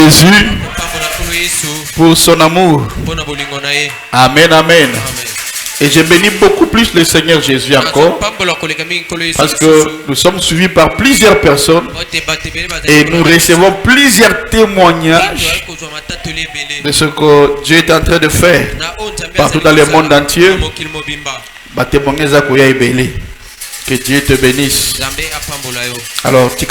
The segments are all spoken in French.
Jésus pour son amour. Amen, amen. Et je bénis beaucoup plus le Seigneur Jésus encore, parce que nous sommes suivis par plusieurs personnes et nous recevons plusieurs témoignages de ce que Dieu est en train de faire partout dans le monde entier. Que Dieu te bénisse. Alors, on va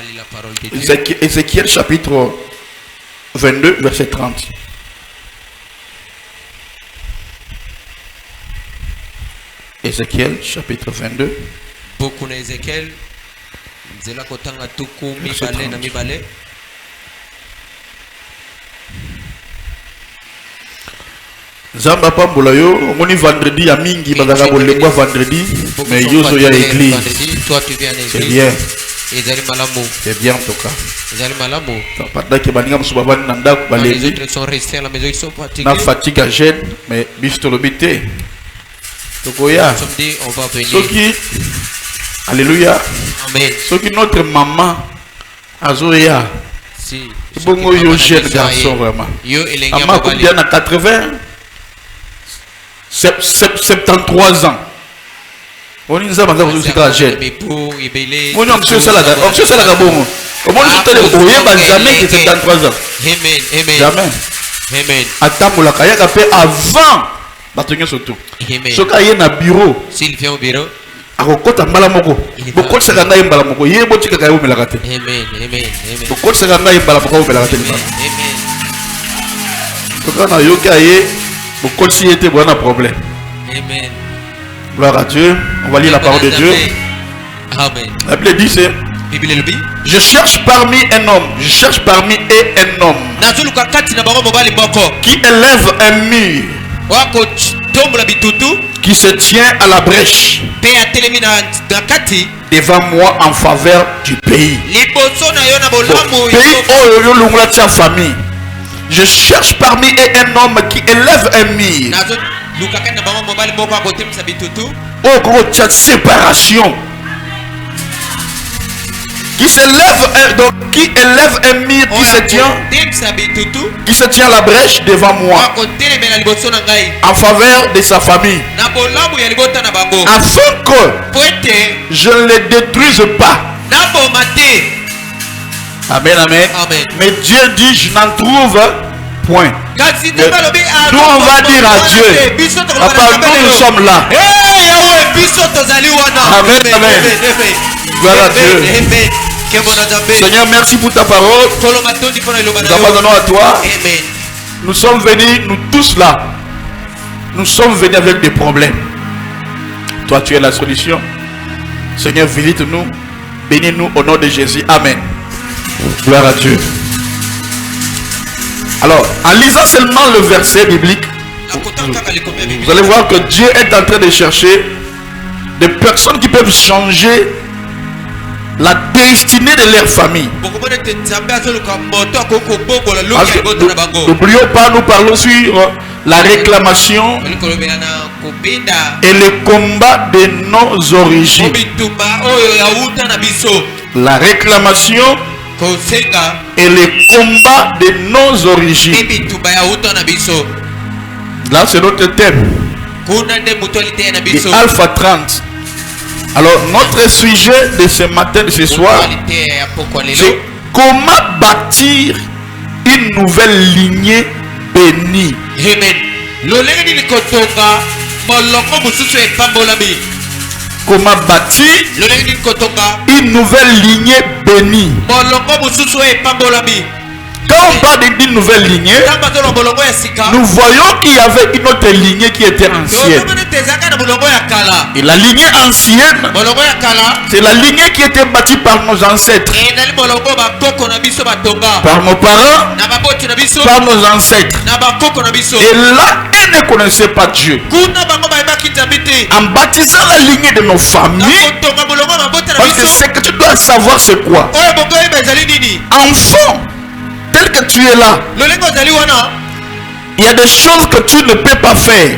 lire la parole de Dieu. Ézéchiel chapitre 22, verset 30. Ézéchiel chapitre 22. Beaucoup d'Ézéchiel. Zela kotanga tuku mibale na mibale. Zamba pambola yo, moni vendredi ya mingi bazaka bolengwa vendredi, mais yozo ya église. Toi tu viens à l'église. C'est bien. C'est bien en tout cas. Les autres sont restés à la maison, ils sont fatigués. Na fatigue à gêne, mais bisto lobité. Tokoya. On va venir. Soki, alléluia. Amen. Soki notre maman azoya. Si. Bongo yo jeune garçon vraiment. Maman combien à 73 ans. On dit ça parce que vous êtes jeune. On dit monsieur ça là, monsieur ça là bon. Comment vous avez jamais que 73 ans. Amen, amen. Jamais. Amen. Attends la kaya kapé avant batonyo surtout. Ce kaya na bureau. S'il vient au bureau. Akokota mbala moko. Boko tsaka ngai mbala moko. Yebo tika kaya omela kate. Amen, amen, amen. Boko tsaka ngai mbala moko omela kate. Amen. Toka na yo kaya boko si était bon un problème. Amen. Gloire à Dieu. On va lire la parole de Dieu. Amen. La Bible dit c'est je cherche parmi un homme, je cherche parmi un homme qui élève un mur, qui se tient à la brèche devant moi en faveur du pays. Famille. Je cherche parmi un homme qui élève un mur. Oh, séparation. Qui s'élève, donc qui élève un mur qui se tient à la brèche devant moi en faveur de sa famille, afin que je ne les détruise pas. Amen, amen. Mais Dieu dit je n'en trouve point. Nous on va dire à Dieu, papa, nous sommes là. Amen, amen. Gloire à Dieu. Seigneur, merci pour ta parole. Nous abandonnons à toi. Nous sommes venus, nous tous là. Nous sommes venus avec des problèmes. Toi, tu es la solution. Seigneur, visite-nous. Bénis-nous au nom de Jésus. Amen. Gloire à Dieu. Alors, en lisant seulement le verset biblique, vous allez voir que Dieu est en train de chercher des personnes qui peuvent changer la destinée de leur famille. N'oublions pas, nous parlons sur la réclamation et le combat de nos origines. La réclamation et le combat de nos origines. Là, c'est notre thème. Et Alpha 30. Alors, notre sujet de ce matin, de ce soir, c'est comment bâtir une nouvelle lignée bénie. Comment bâtir une nouvelle lignée bénie. Quand on parle d'une nouvelle lignée, nous voyons qu'il y avait une autre lignée qui était ancienne. Et la lignée ancienne, c'est la lignée qui était bâtie par nos ancêtres, par nos parents, par nos ancêtres. Et là, ils ne connaissaient pas Dieu. En baptisant la lignée de nos familles, parce que ce que tu dois savoir, c'est quoi? Enfant, tel que tu es là, Il y a des choses que tu ne peux pas faire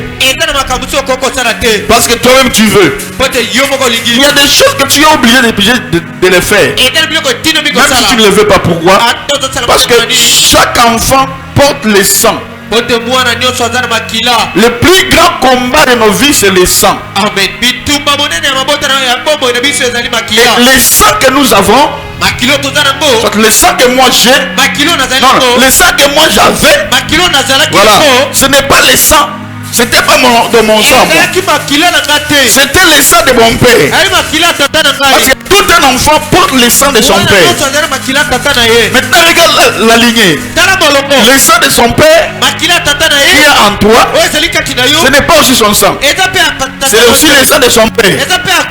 parce que toi-même tu veux. Il y a des choses que tu es obligé de les faire même si tu ne les veux pas. Pourquoi? Parce que chaque enfant porte le sang. Le plus grand combat de nos vies, c'est le sang. Et le sang que nous avons, le sang que moi j'ai, non, le sang que moi j'avais, voilà, ce n'est pas le sang. C'était pas de mon sang. C'était le sang de mon père. Parce que tout un enfant porte le sang de son père. Maintenant regarde la lignée. Le sang de son père qui est en toi, ce n'est pas aussi son sang. C'est aussi le sang de son père. C'est-à-dire,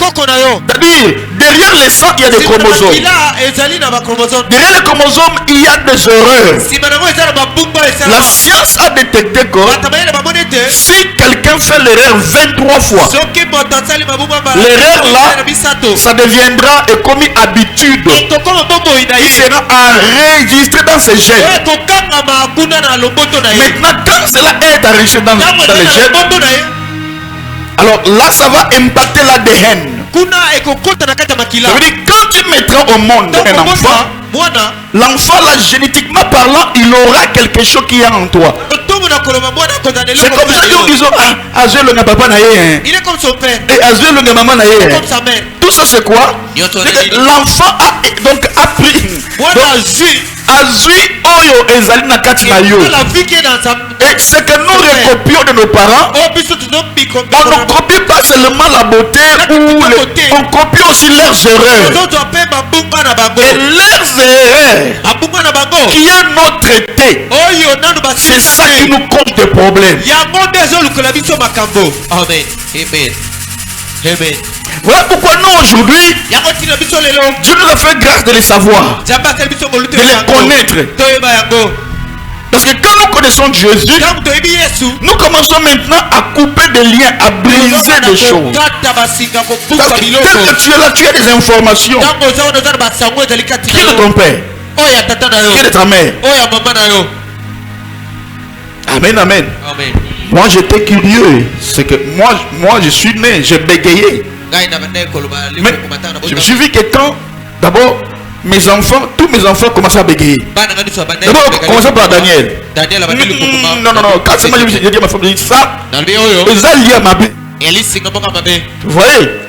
derrière le sang, il y a des chromosomes. Derrière les chromosomes, il y a des erreurs. La science a détecté que si quelqu'un fait l'erreur 23 fois, l'erreur là, ça deviendra comme une habitude. Il sera enregistré dans ses gènes. Maintenant, quand cela est enregistré dans les gènes, alors là, ça va impacter l'ADN. Ça veut dire quand tu mettras au monde un enfant, l'enfant là, génétiquement parlant, il aura quelque chose qui est en toi. C'est comme ça que disons, ah, Azé le papa naïe. Il est comme son père. Et Azé le maman naïe. Comme sa mère. Tout ça c'est quoi? L'enfant a donc appris. Azui oyo ezali na kati na yo. Et ce que nous recopions de nos parents, on ne copie pas seulement la beauté, on copie aussi leurs erreurs. Et leurs erreurs qui est notre thé, c'est ça qui nous cause des problèmes. Amen. Amen. Amen. Voilà pourquoi nous aujourd'hui, Dieu nous a fait grâce de les savoir, de les connaître. Parce que quand nous connaissons Jésus, nous commençons maintenant à couper des liens, à briser des choses. Parce que quand tu es là, tu as des informations. Qui est de ton père? Qui est de ta mère? Amen, amen. Moi j'étais curieux. C'est que moi je suis né, j'ai bégayé. Mais je me suis vu que quand d'abord mes enfants, tous mes enfants commençaient à bégayer. D'abord, commençons par Daniel. Non, quand c'est moi j'ai dit à ma femme, j'ai dit ça. Ils ont lié à ma bé. Vous voyez?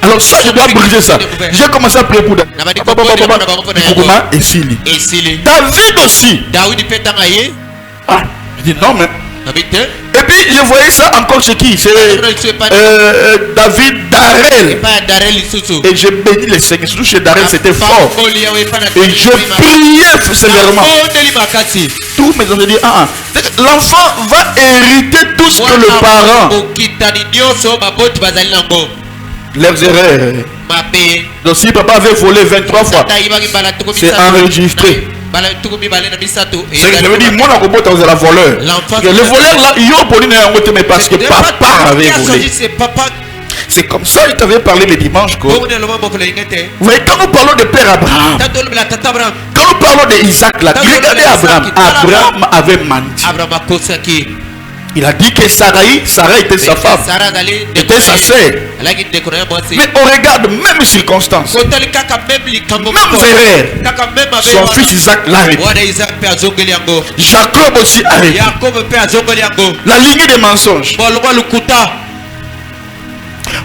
Alors ça, je dois briser ça. J'ai commencé à prier pour David. David aussi. Ah, je dis non mais. Et puis je voyais ça encore chez qui? C'est David Darel. Et j'ai béni le Seigneur. Surtout chez Darel, c'était fort. Et je priais sévèrement. Tous mes enfants disent l'enfant va hériter tout ce que le parent. Leurs erreurs. Donc si papa avait volé 23 fois, c'est enregistré. C'est que je veux dire, moi je suis un voleur. Le voleur là, il y a pour mais parce que papa avait volé. C'est comme ça il t'avait parlé le dimanche. Vous voyez, quand nous parlons de Père Abraham, quand nous parlons d'Isaac là, regardez Abraham. Abraham avait menti. Il a dit que Sarah était sa femme, était sa sœur. Mais on regarde même circonstance, même erreur. Son fils Isaac l'arrête. Jacob aussi arrête. La lignée des mensonges.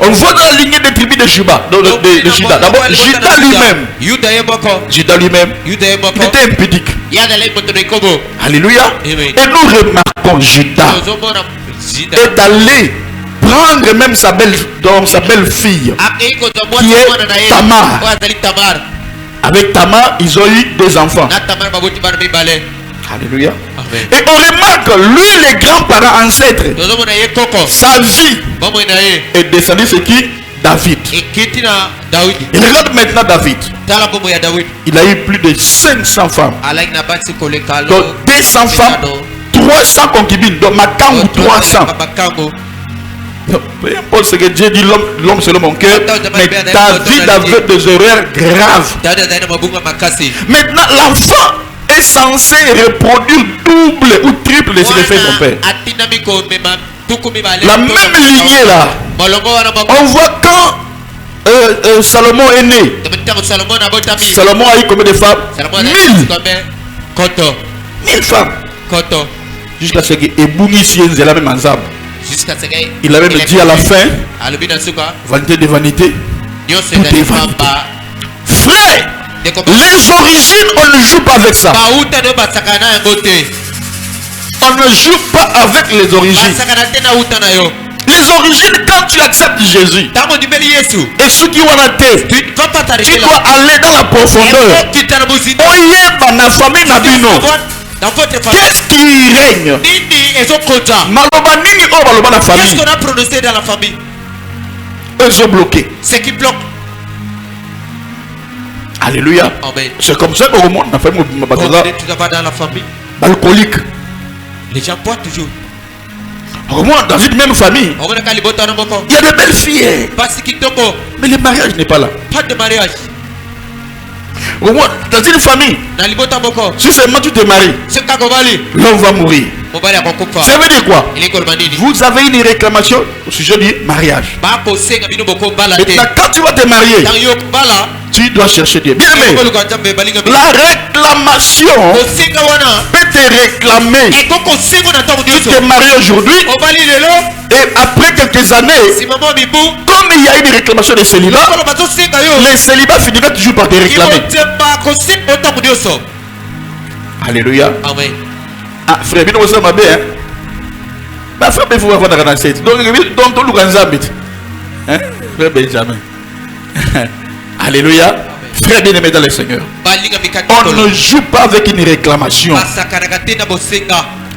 On voit dans la lignée des tribus de Juda. D'abord, Juda lui-même, il était impudique. Alléluia. Et nous remarquons Juda est allé prendre même sa belle-fille qui est Tamar. Avec Tamar, ils ont eu des enfants. Alléluia. Et on remarque, lui, les grands-parents ancêtres, sa vie est descendue, c'est qui? David. Et regarde maintenant David. Il a eu plus de 500 femmes. Donc 200 femmes, 300 concubines. Donc Makamou 300. Peu importe ce que Dieu dit, l'homme selon mon cœur. Mais David avait des erreurs graves. Maintenant l'enfant est censé reproduire double ou triple les effets de son père. La même lignée là. On voit quand Salomon est né. Salomon a eu combien de femmes? 1000 femmes. Jusqu'à ce qu'il ait la même ensemble. Il avait dit à la fin, vanité de vanité, tout est vanité. Frère, les origines, on ne joue pas avec ça. On ne joue pas avec les origines. Les origines, quand tu acceptes Jésus, et ceux qui ont la tête, tu dois aller dans la profondeur. Qu'est-ce qui règne? Qu'est-ce qu'on a prononcé dans la famille? Eux sont bloqués. Ce qui bloque. Alléluia. C'est comme ça qu'au monde, dans la famille. Alcoolique. Les gens boivent toujours. Au moins, dans une même famille, il y a de belles filles. Mais le mariage n'est pas là. Pas de mariage. Au moins, dans une famille, si seulement tu te maries, l'homme va mourir. Ça veut dire quoi? Vous avez une réclamation au sujet du mariage. Maintenant, quand tu vas te marier, tu dois chercher Dieu. Bien aimé, la réclamation peut te réclamer. Tu te maries aujourd'hui et après quelques années, comme il y a une réclamation de célibat, les célibats finiraient toujours par te réclamer. Alléluia. Amen. Ah, frère, bien aussi ma bien. Ma frère, il faut avoir dans la tête. Donc, tout le monde hein? Frère Benjamin. Alléluia. Frère bien aimé dans le Seigneur. On ne joue pas avec une réclamation.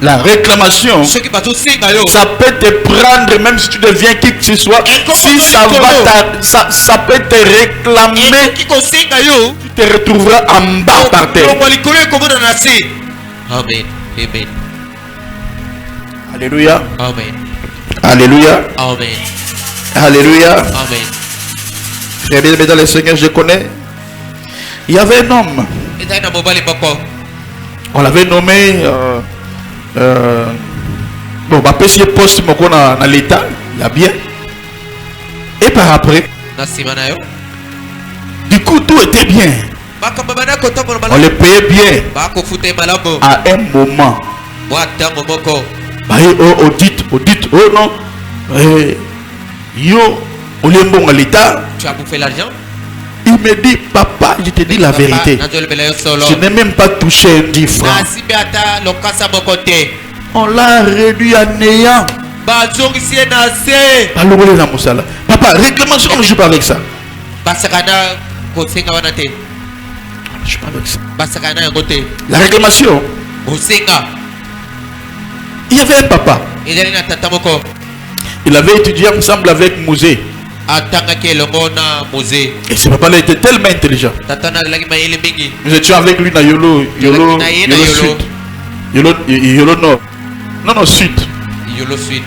La réclamation, ça peut te prendre même si tu deviens qui que ce soit. Si ça va, ça peut te réclamer. Tu te retrouveras en bas par terre. Amen. Amen. Alléluia. Amen. Alléluia. Amen. Alléluia. Amen. Frère bien aimé dans le Seigneur, je connais. Il y avait un homme. On l'avait nommé. Bon, bah, petit poste dans l'état, il y a bien. Et par après, du coup, tout était bien. On les payait bien. À un moment, bah, oh non, yo, on est bon à l'état. Tu as bouffé l'argent? Il me dit, papa, je te dis la vérité. Je n'ai même pas touché un 10 francs. On l'a réduit à néant. Papa, réclamation, on ne joue pas avec ça. Je ne joue pas avec ça. La réclamation. Il y avait un papa. Il avait étudié ensemble avec Mosé. Et ce papa-là était tellement intelligent. Nous étions avec lui dans Yolo Sud. Yolo Nord. Non, Sud. Yolo Sud.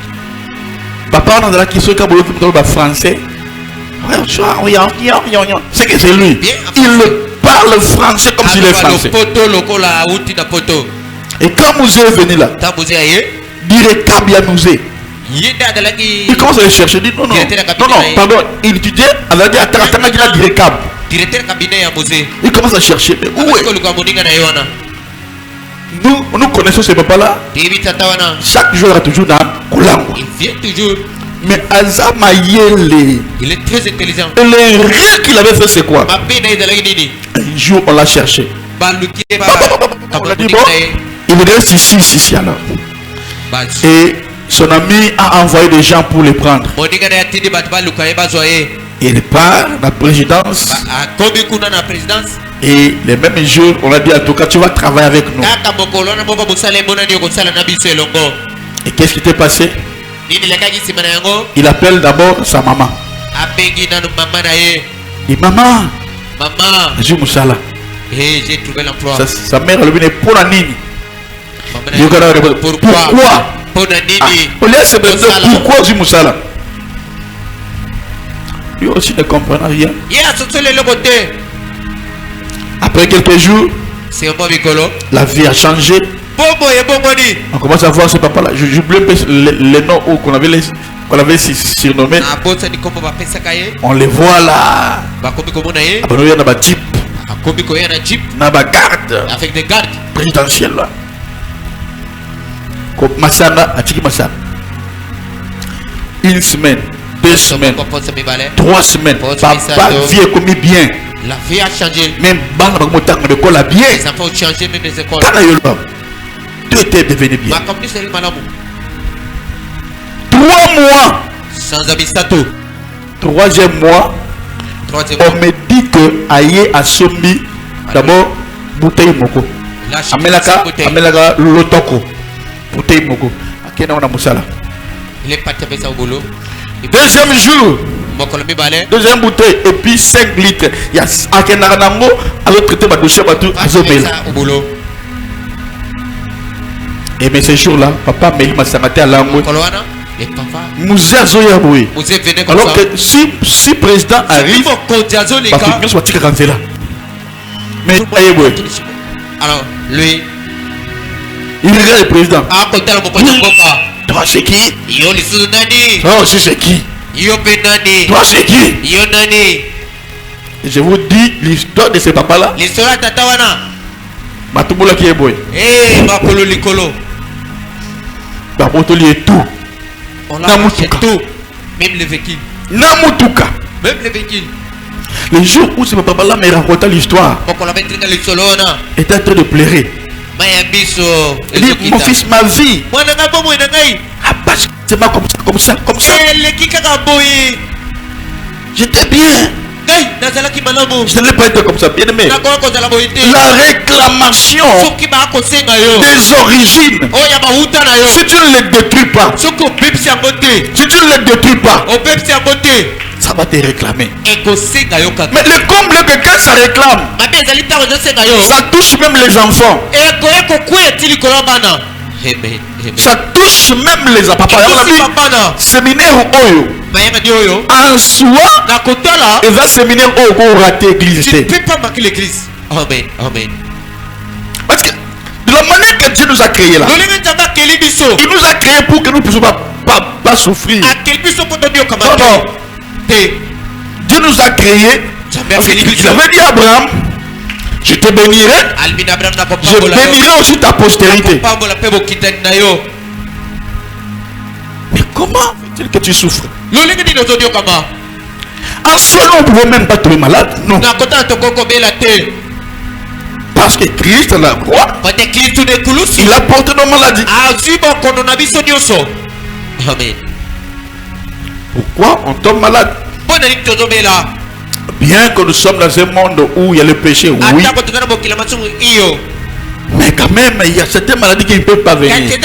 Papa, on a la question quand on parle français. C'est que c'est lui. Il parle français comme s'il est français. Et quand Mosé est venu là, Direcab ya Mosé. Il commence à le chercher. Il dit non, pardon. Il étudiait, elle a dit attends, Direcab. Il commence à chercher. Mais où est? Nous connaissons ce papa-là. Chaque jour, il a toujours dans Koulango. Il vient toujours. Mais Azama Yele, il est très intelligent. Et le rire qu'il avait fait, c'est quoi? Un jour, on l'a cherché. On a dit bon, il reste ici alors. Et son ami a envoyé des gens pour les prendre. Il part dans la présidence. Et les mêmes jours, on a dit en tout cas, tu vas travailler avec nous. Et qu'est-ce qui t'est passé? Il appelle d'abord sa maman. Et maman, j'ai Moussala. J'ai trouvé l'emploi. Sa mère lui dit pour la nini. Pourquoi? Pourquoi j'ai Moussala? Lui aussi ne comprend rien. Après quelques jours, La vie a changé. On commence à voir ce papa-là. J'oublie les noms qu'on avait surnommés. On les voit là. Il y a un jeep. Garde. Avec des gardes. Présidentiels là. Comme Massana, Atiki Massana. Une semaine, 2 semaines, 3 semaines. Papa vie comme bien. La vie a changé. Même bang de l'école a bien. Les enfants ont changé même les écoles. Tout était devenu bien. 3 mois. Sans abistato. 3e mois. On me dit que Aïe a sommi d'abord bouteille moko. Amelaka lotoko. Bouteille moko. Akena on a musala. Il est parti avec ça au boulot. 2e jour. 2e bouteille et puis 5 litres. Il y a Akena Nango à l'autre traité ma dossier au boulot. Et mais ce jour-là, papa m'a sangate à l'ango. Moussa Zoya Boui. Alors que si président arrive, parce soit là. Mais alors lui, il regarde le président. Toi c'est qui? Oh c'est qui? Toi c'est qui? Je vous dis l'histoire de ce papa-là. L'histoire de Tatawana. Matubola qui est boy. Makolo Likolo. Babotoli et tout. On a acheté tout. Même les véhicules. Namutuka. Même les véhicules. Le jour où ce papa-là me raconta l'histoire, il était en train de pleurer. Il dit, mon fils, ma vie. C'est pas comme ça. J'étais bien. Je n'allais pas être comme ça, bien aimé. La réclamation des origines, si tu ne les détruis pas, ça va te réclamer. Mais le comble que quand ça réclame, ça touche même les enfants. Ça touche même les enfants. Séminaire Oyo. En soi, il va séminaire Oyo pour rater l'église. Tu ne peux pas marquer l'église. Amen. Parce que de la manière que Dieu nous a créés là, il nous a créés pour que nous ne puissions pas souffrir. Non. Dieu nous a créés. Il avait dit à Abraham, je te bénirai, je bénirai aussi ta postérité. Mais comment fait-il que tu souffres? En soi, nous ne pouvons même pas tomber malade. Non. Parce que Christ à la croix, il a porté nos maladies. Amen. Pourquoi on tombe malade? Bien que nous sommes dans un monde où il y a le péché, oui. Mais quand même, il y a certaines maladies qui ne peuvent pas venir. Oui, il y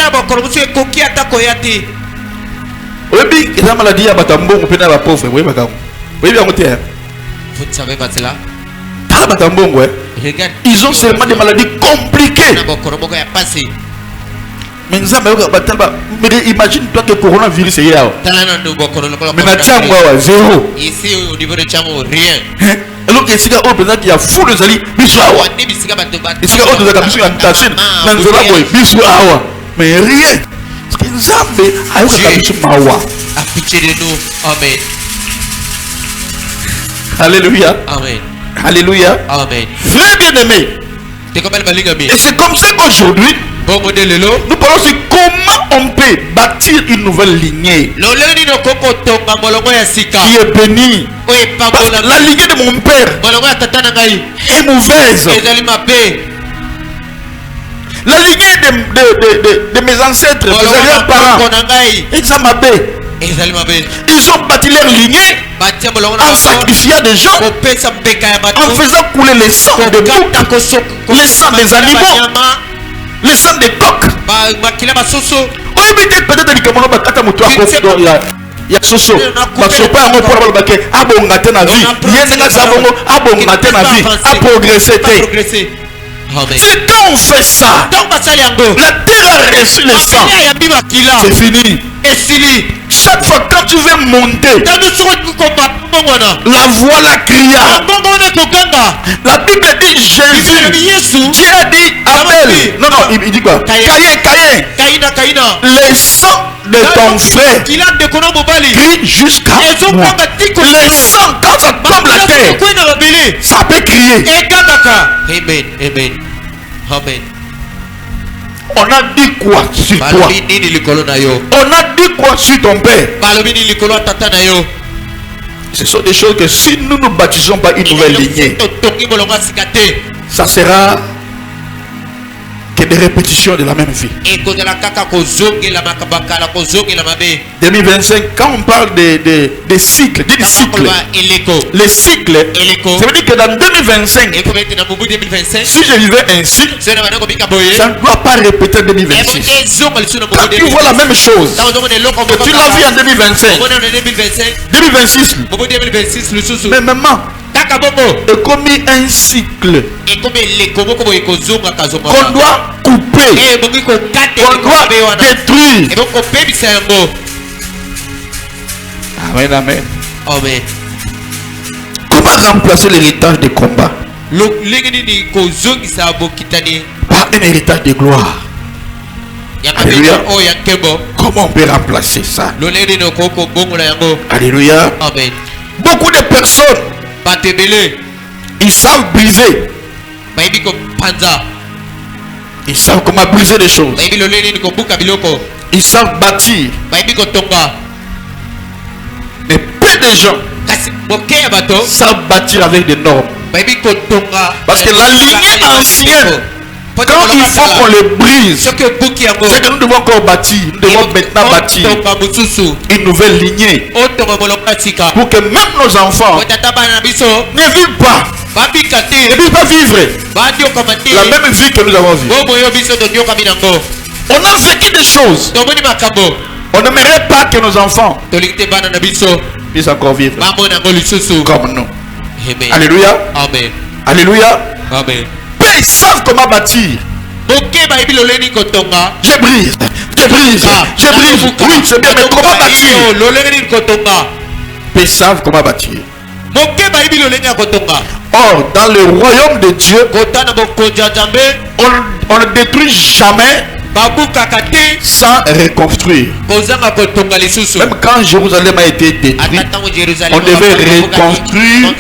a des maladies à Batambo, on peut pas pauvre. Oui, vous ne savez pas cela? Ils ont seulement des maladies compliquées. Mais imagine-toi que le coronavirus est là. Mais zéro. Ici, au niveau de Tchamo, rien. Alors que si il y a fou de Zali, mais rien. Parce que Zambé a pitié de nous. Amen. Alléluia. Amen. Alléluia. Amen. Frère bien-aimé. Et c'est comme ça qu'aujourd'hui, nous parlons de comment on peut bâtir une nouvelle lignée qui est bénie. La lignée de mon père est mauvaise. La lignée de mes ancêtres, de mes arrière-parents, ils ont bâti leur lignée en sacrifiant des gens, en faisant couler le sang de boucs, le sang des animaux, le sang des coqs. Il y a soso, c'est quand on fait ça, la terre a reçu le sang. C'est fini. Chaque fois quand tu veux monter, la voix la cria. La Bible dit Jésus, Dieu il dit quoi? Caïn. Le sang de ton frère crie jusqu'à moi. Le sang, quand ça tombe la terre, ça peut crier. Amen. Amen. Amen. On a dit quoi sur toi? On a dit quoi sur ton père? Ce sont des choses que si nous ne baptisons pas une nouvelle lignée, ça sera que des répétitions de la même vie. 2025, quand on parle des cycles, les cycles, ça veut dire que dans 2025, si je vivais ainsi, ça ne doit pas répéter 2026. Quand tu vois la même chose, que tu l'as vu en 2025, 2026, mais maman, et comme un cycle qu'on doit couper, qu'on doit détruire. Amen, amen. Amen. Comment remplacer l'héritage de combat par un héritage de gloire? Alléluia. Comment on peut remplacer ça? Alléluia. Amen. Beaucoup de personnes, ils savent briser. Ils savent comment briser les choses. Ils savent bâtir. Mais peu de gens savent bâtir avec des normes. Parce que la lignée ancienne, quand il faut qu'on le brise, c'est que nous devons encore bâtir. Nous devons maintenant bâtir une nouvelle lignée pour que même nos enfants ne vivent pas. Ne puissent pas vivre la même vie que nous avons vécue. On a vécu des choses. On n'aimerait pas que nos enfants puissent encore vivre comme nous. Alléluia. Amen. Alléluia. Amen. Ils savent comment bâtir. Je brise. Oui, c'est bien, mais comment bâtir? Ils savent comment bâtir. Or, dans le royaume de Dieu, on ne détruit jamais sans reconstruire. Même quand Jérusalem a été détruit, on devait reconstruire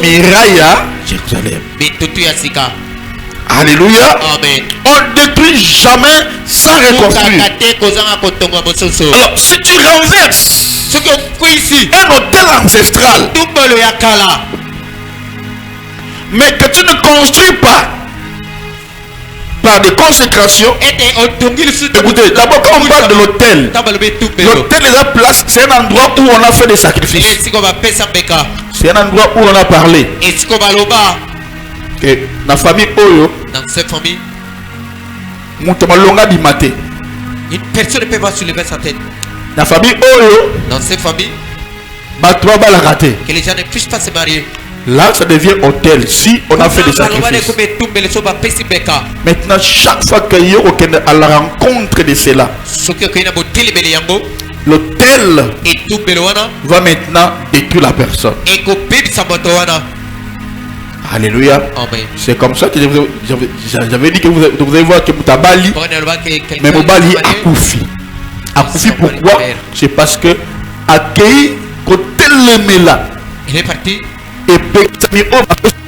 Miraya, Jérusalem. Alléluia. Amen. On ne détruit jamais sans reconstruire. Alors, si tu renverses un hôtel ancestral, mais que tu ne construis pas par des consécrations, écoutez, d'abord quand on parle de l'hôtel, l'hôtel est la place, c'est un endroit où on a fait des sacrifices. C'est un endroit où on a parlé. Que la famille Oyo, dans cette famille, une personne ne peut pas soulever sa tête. La famille Oyo, dans cette famille, que les gens ne puissent pas se marier. Là, ça devient hôtel si on a fait des sacrifices. Maintenant, chaque fois qu'il y a à la rencontre de cela, l'hôtel va maintenant détruire la personne. Alléluia. C'est comme ça que j'avais dit que vous allez voir que Moutabali, mais Moubali a Koufi. A Koufi pourquoi? C'est parce que Akei, côté le là, il est parti. Et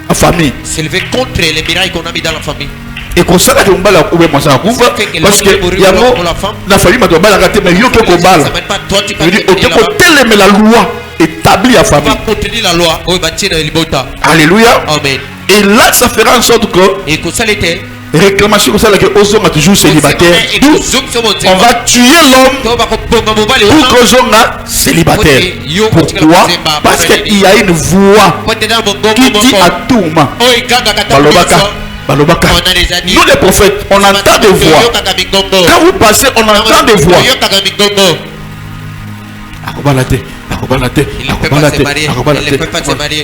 la famille s'est levé contre les mirailles qu'on a mis dans la famille. Et comme ça, parce que la famille m'a dit mais il faut la loi établie à famille. Alléluia. Amen. Et là, ça fera en sorte que réclamation comme ça, que toujours célibataire. On va tuer l'homme pour que soit célibataire. Pourquoi? Parce qu'il y a une voix qui dit à tout moment. Nous les prophètes, on entend des voix. Quand vous passez, on entend des voix.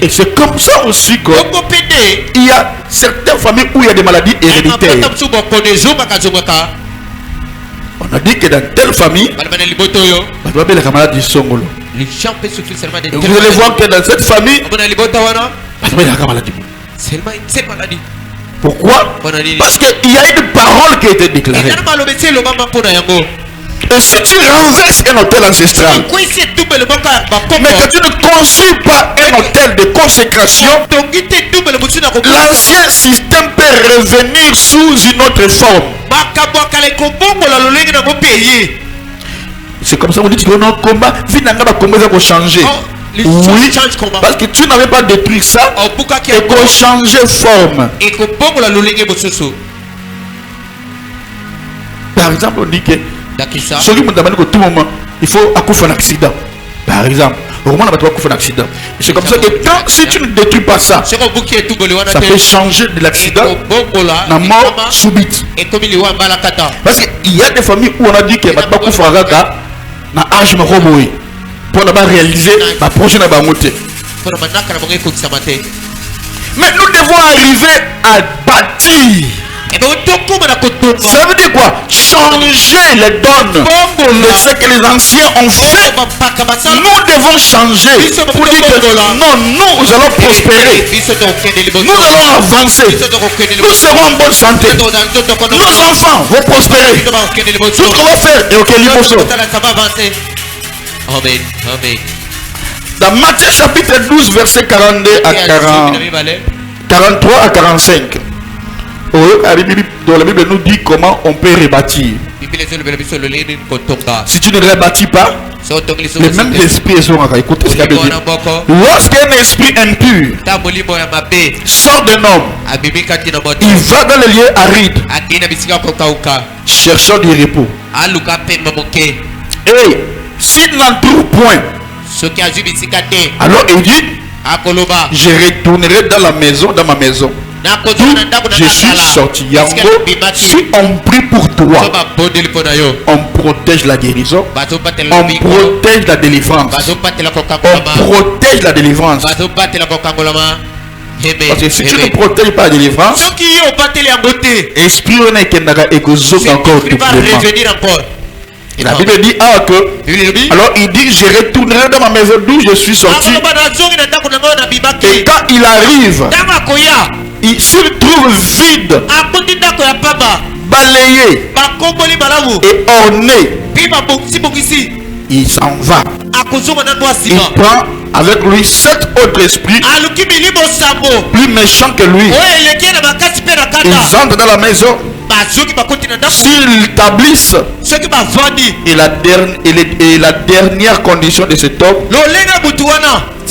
Et c'est comme ça aussi qu'il y a certaines familles où il y a des maladies héréditaires. On a dit que dans telle famille, vous allez voir que dans cette famille, seulement une seule maladie. Pourquoi? Parce qu'il y a une parole qui a été déclarée. Et si tu renverses un hôtel ancestral, mais que tu ne construis pas un hôtel de consécration, l'ancien système peut revenir sous une autre forme. C'est comme ça qu'on dit que notre combat, finalement, combat va changer. Oui, parce que tu n'avais pas détruit ça et qu'on changeait forme. Par exemple, on dit que celui qui m'a dit que tout moment, il faut accoucher un accident. Par exemple, au moment où on va un accident. C'est comme ça que si tu ne détruis pas ça, ça peut changer de l'accident à mort subite. Parce qu'il y a des familles où on a dit que ma pas couper na âge ma roboé pour ne pas réaliser ma prochaine bamoté. Mais nous devons arriver à bâtir. Ça veut dire quoi? Changer les donnes de ce que les anciens ont fait. Nous devons changer pour dire que non, nous allons prospérer. Nous allons avancer. Nous serons en bonne santé. Nos enfants vont prospérer. Tout ce qu'on va faire et auquel il faut. Dans Matthieu chapitre 12 verset 42 à 43 à 45. Dans la Bible nous dit comment on peut rebâtir. Si tu ne rebâtis pas, les mêmes esprits sont à écouter ce qu'il y a dit. Lorsqu'un esprit impur sort d'un homme, il va dans les lieux arides, cherchant du repos. Et s'il n'en trouve point, alors il dit, je retournerai dans la maison, dans ma maison. Je suis sorti. Yango, si on prie pour toi, on protège la guérison, on protège la délivrance, on protège la délivrance. Parce que si tu ne protèges pas la délivrance, esprit honnête qui n'a encore tout encore. Et la Bible dit alors il dit je retournerai dans ma maison d'où je suis sorti. Et quand il arrive, s'il trouve vide, balayé et orné, il s'en va. Il prend avec lui 7 autres esprits plus méchants que lui. Ils entrent dans la maison. S'ils établissent, et la dernière condition de cet homme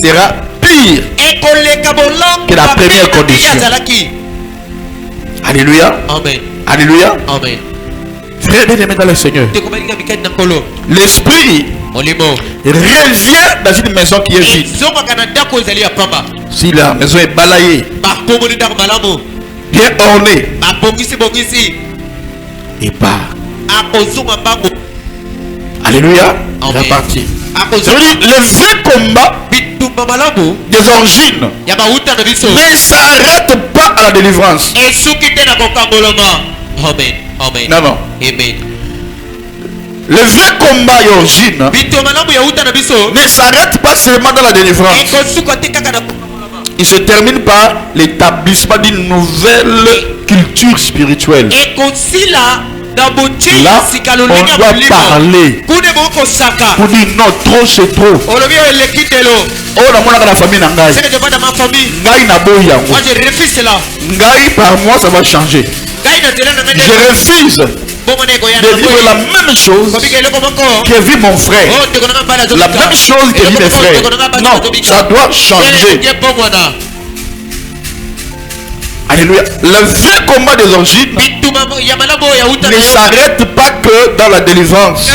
sera pire que la première condition. Alléluia. Amen. Alléluia. Amen. Frère bien-aimé dans le Seigneur, l'esprit revient dans une maison qui est vide. Si la maison est balayée, bien ornée, et part. Alléluia. Il est parti. Le vrai combat des origines ne s'arrête pas à la délivrance. Non, non. Le vrai combat d'origine ne s'arrête pas seulement dans la délivrance. Il se termine par l'établissement d'une nouvelle culture spirituelle. Là, on doit parler pour dire non, trop c'est trop. Oh, la famille n'a pas. Moi, je refuse cela. Par moi, ça va changer. Je refuse de vivre la même chose que vit mon frère. La même chose que vit mes frères. Non, ça doit changer. Alléluia. Le vrai combat des origines ne s'arrête pas que dans la délivrance.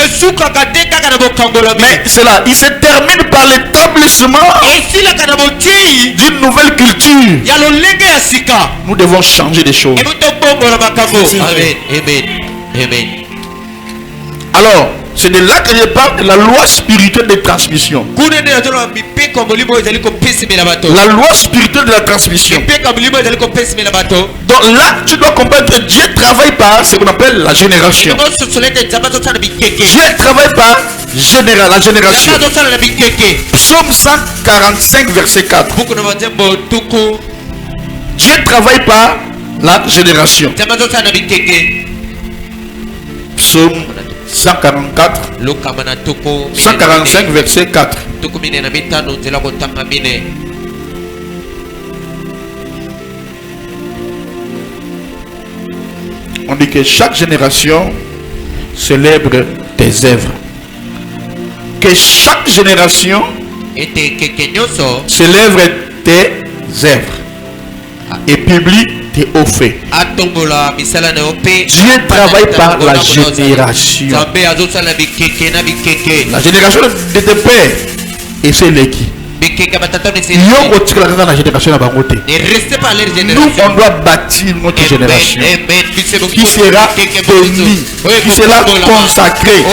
Mais c'est là, il se termine par l'établissement d'une nouvelle culture. Nous devons changer des choses. Alors, c'est de là que je parle de la loi spirituelle de transmission. La loi spirituelle de la transmission. Donc là, tu dois comprendre que Dieu travaille par ce qu'on appelle la génération. Dieu travaille par la génération. Psaume 145, verset 4. Dieu travaille par la génération. Psaume 144, 145, verset 4. On dit que chaque génération célèbre tes œuvres. Que chaque génération célèbre tes œuvres et publie tes hauts faits. Dieu travaille par la génération. La génération de tes pères et c'est l'équipe. Nous, on doit bâtir notre génération qui sera bénie, qui sera consacrée.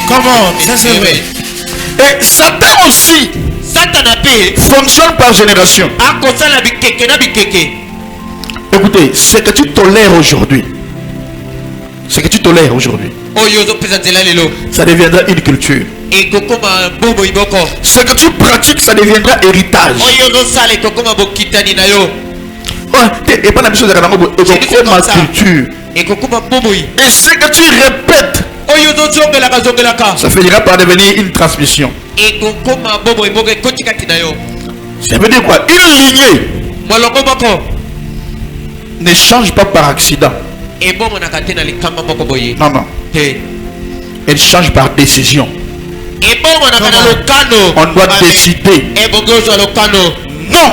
Comment? Ça c'est vrai. Et Satan aussi fonctionne par génération. Écoutez, ce que tu tolères aujourd'hui, ça deviendra une culture. Ce que tu pratiques, ça deviendra héritage. Et pas la mission de la culture. Et ce que tu répètes, ça finira par devenir une transmission. Ça veut dire quoi? Une lignée ne change pas par accident. Non, non. Elle change par décision. On doit décider. Non.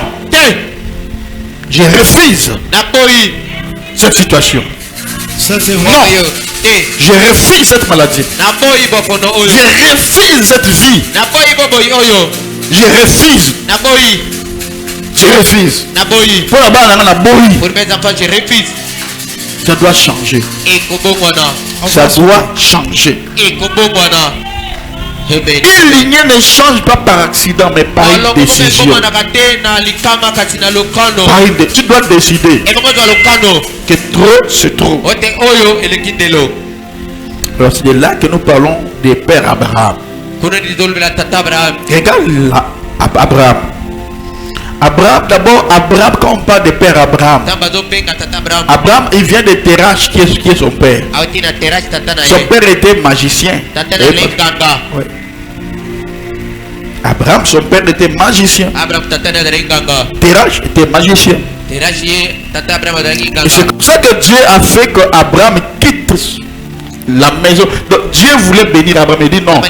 Je refuse cette situation. Ça c'est vrai. Non. Je refuse cette maladie. Je refuse cette vie. Je refuse. Je refuse. Pour la barre, pour mes enfants, je refuse. Ça doit changer. Ça doit changer. Une lignée ne change pas par accident, mais par une décision. Tu dois décider que trop, c'est trop. Alors c'est de là que nous parlons des pères Abraham. Regarde là, Abraham. Abraham, d'abord, Abraham, quand on parle de père Abraham, Abraham, il vient de Terach, qui est son père. Son père était magicien. Ouais. Abraham, son père était magicien. Terach était magicien. Et c'est comme ça que Dieu a fait que Abraham quitte la maison. Donc Dieu voulait bénir Abraham. Il dit non.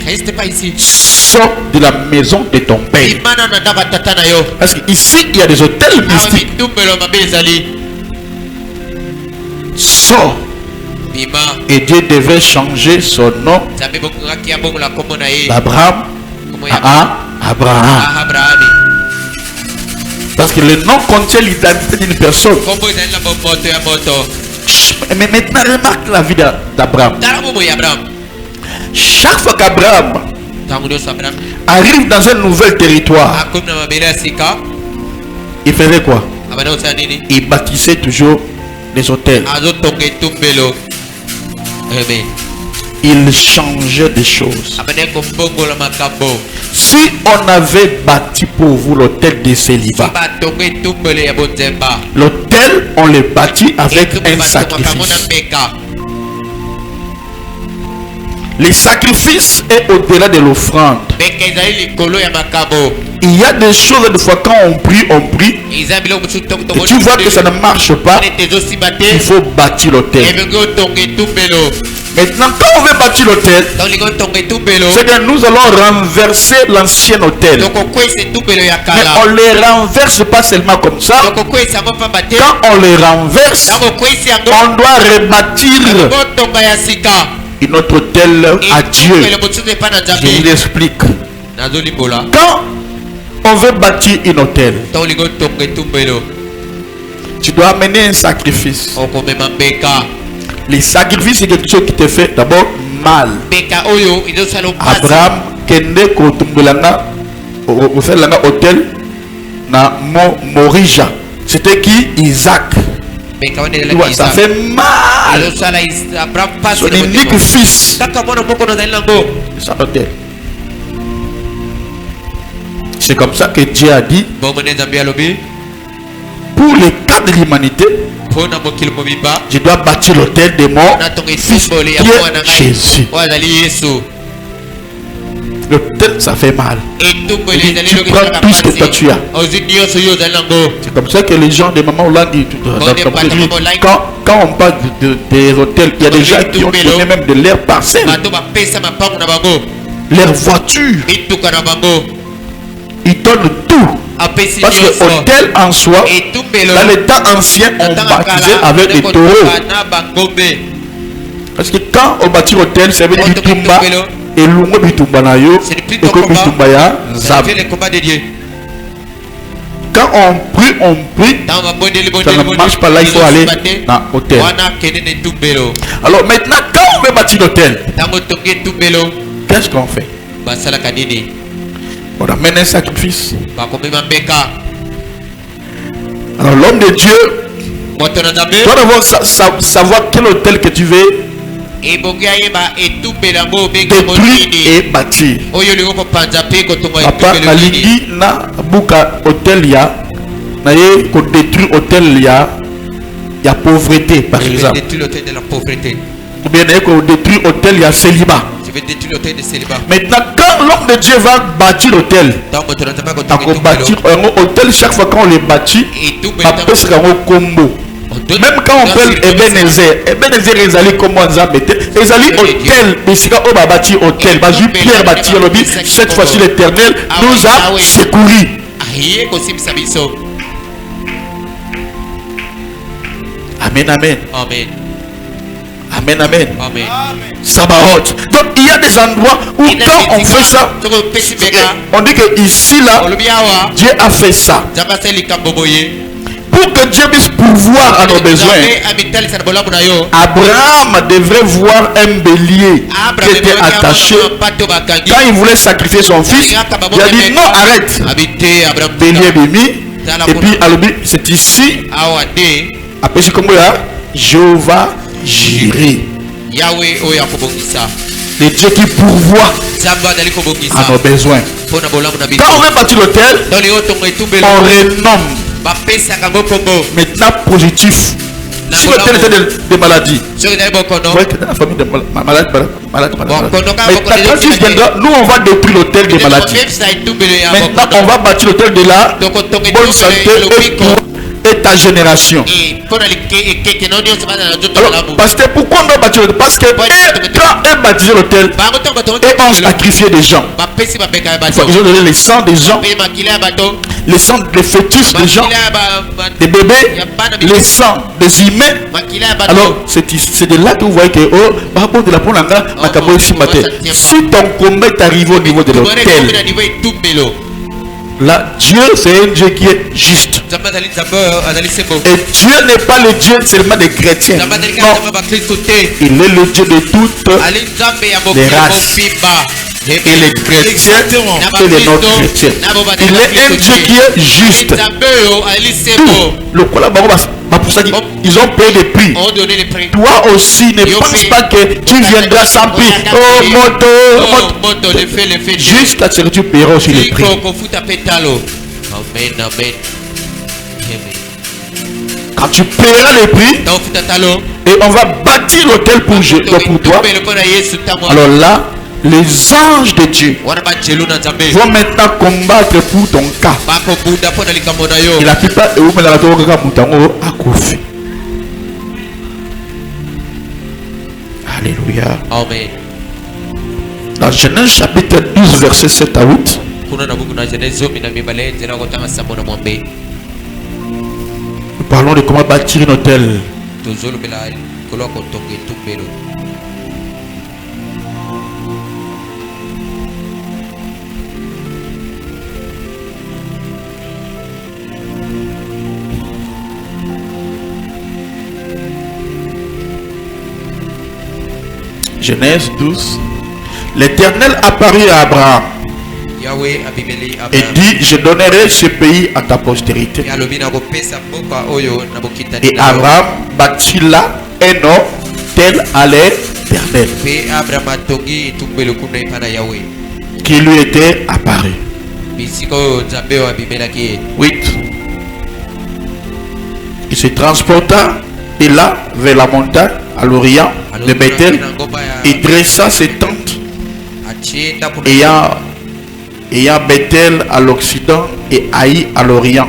Reste pas ici. Sors de la maison de ton père. Parce qu'ici il y a des hôtels mystiques. Sors. Et Dieu devait changer son nom d'Abraham à Abraham. Parce que le nom contient l'identité d'une personne. Mais maintenant, remarque la vie d'Abraham. Chaque fois qu'Abraham arrive dans un nouvel territoire, il faisait quoi? Il bâtissait toujours des hôtels. Il changeait des choses. Si on avait bâti pour vous l'hôtel de célibat, l'hôtel on le bâtit avec un sacrifice. Le sacrifice est au-delà de l'offrande. Il y a des choses, des fois quand on prie, et tu vois que ça ne marche pas, il faut bâtir l'hôtel. Maintenant, quand on veut bâtir l'hôtel, c'est que nous allons renverser l'ancien hôtel. Mais on ne le renverse pas seulement comme ça. Quand on le renverse, on doit rebâtir une autre hôtel à Dieu. Je vous explique. Quand on veut bâtir une hôtel, tu dois amener un sacrifice. Les sacrifices, c'est quelque chose qui te fait d'abord mal. Abraham, Kende, Kotumbulanga, Oselanga hôtel, na Morija. C'était qui? Isaac. Ça fait mal. Son unique fils. C'est comme ça que Dieu a dit, pour les cas de l'humanité, je dois bâtir l'autel de mon fils Jésus. L'autel, ça fait mal. Tu prends tout ce que toi tu as. C'est comme ça que les gens de Maman Hollande disent, quand on parle des hôtels, il y a des gens qui ont donné même de leur parcelle, leur voiture. Ils donnent tout. Parce que l'hôtel en soi, dans les temps anciens, on baptisait avec des taureaux. Parce que quand on bâtit l'hôtel, ça veut dire Bitumba et Lungo Bitumba Nayo et comme Bitumba ya Zab. Quand on prie, ça ne marche pas là, il faut aller dans l'hôtel. Alors maintenant, quand on veut bâtir l'hôtel, qu'est-ce qu'on fait? On amène un sacrifice. Alors l'homme de Dieu doit d'abord savoir quel hôtel que tu veux détruire et bâtir. Papa Nalingi na buka hôtel ya na ye ko détruire hôtel ya pauvreté par exemple. Détruire l'hôtel de la pauvreté. Ou bien ko détruire hôtel ya célibat. Je vais détruire l'hôtel de célibat. Maintenant, quand l'homme de Dieu va bâtir l'hôtel, on bâtit un hôtel chaque fois qu'on le bâtit, après c'est un combo. Même quand on appelle Ebenezer, Ezali comme on Nzambete, Ezali hôtel, mais c'est quand on va bâtir hôtel, Pierre bâtir le but, cette fois-ci l'Éternel nous a secouru. Amen, amen. Amen. Amen, amen. Amen. Sabaoth. Donc il y a des endroits où quand on fait ça, on dit que ici là, Dieu a fait ça. Pour que Dieu puisse pourvoir à nos besoins, Abraham devrait voir un bélier qui était attaché. Quand il voulait sacrifier son fils, il a dit non, arrête. Bélier béni. Et puis c'est ici. Après c'est comme là, Jéhovah Jireh. Le Dieu qui pourvoit à nos besoins. Quand on veut bâtir l'hôtel, on renomme. Maintenant positif. Si l'hôtel était de maladie, la famille de malade, nous on va détruire l'hôtel de maladie. Maintenant on va bâtir l'hôtel de la bonne santé et ta génération. Alors, parce que pourquoi on doit bâtir l'hôtel? Parce que quand on bâtit l'hôtel et on sacrifiait des gens, ils ont donné le sang des gens, le sang des fœtus des gens, des bébés, le sang des humains. Alors c'est de là que vous voyez que si ton combat est arrivé au niveau de l'hôtel, là, Dieu, c'est un Dieu qui est juste. Et Dieu n'est pas le Dieu seulement des chrétiens. Non. Il est le Dieu de toutes les races. Et les chrétiens et les non-chrétiens. Il est un Dieu qui est juste. Le ils ont payé des prix. Toi aussi ne pense pas que tu viendras sans prix. Oh moto. Jusqu'à ce que tu paieras aussi les prix. Quand tu paieras les prix et on va bâtir l'hôtel pour toi, alors là les anges de Dieu vont maintenant combattre pour ton cas. Et la plupart de vous alléluia. Amen. Dans Genèse chapitre 12 verset 7 à 8, nous parlons de comment bâtir un hôtel. Genèse 12. L'Éternel apparut à Abraham et dit, je donnerai ce pays à ta postérité. Et Abraham bâtit là un hôtel à l'Éternel qui lui était apparu. 8. Il se transporta de là vers la montagne à l'Orient de Bethel et dressa ses tentes ayant Bethel à l'Occident et Haï à l'Orient.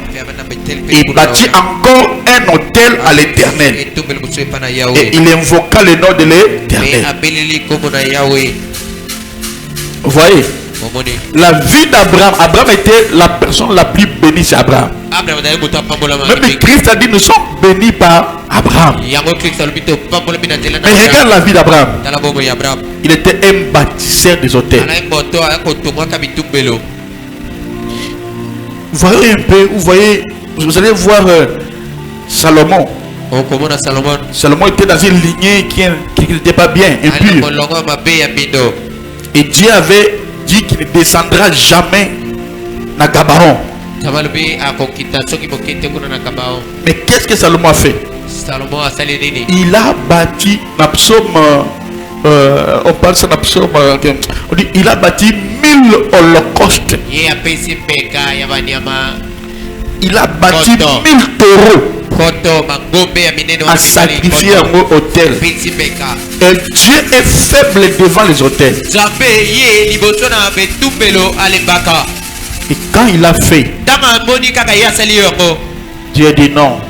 Il bâtit encore un autel à l'Éternel et il invoqua le nom de l'Éternel. Vous voyez, la vie d'Abraham, Abraham était la personne la plus bénie, c'est Abraham. Même Christ a dit nous sommes bénis par Abraham. Mais regarde la vie d'Abraham. Il était un bâtisseur des hôtels. Vous voyez un peu, vous allez voir Salomon. Salomon était dans une lignée qui n'était pas bien, impure. Et Dieu avait dit qu'il ne descendra jamais dans Gabaon. Mais qu'est-ce que Salomon a fait? Il a bâti on parle ça d'absaume, on dit il a bâti 1000 holocaustes. Il a bâti 1000 taureaux à sacrifier un hôtel. Et Dieu est faible devant les hôtels. Et quand il a fait, Dieu a dit non.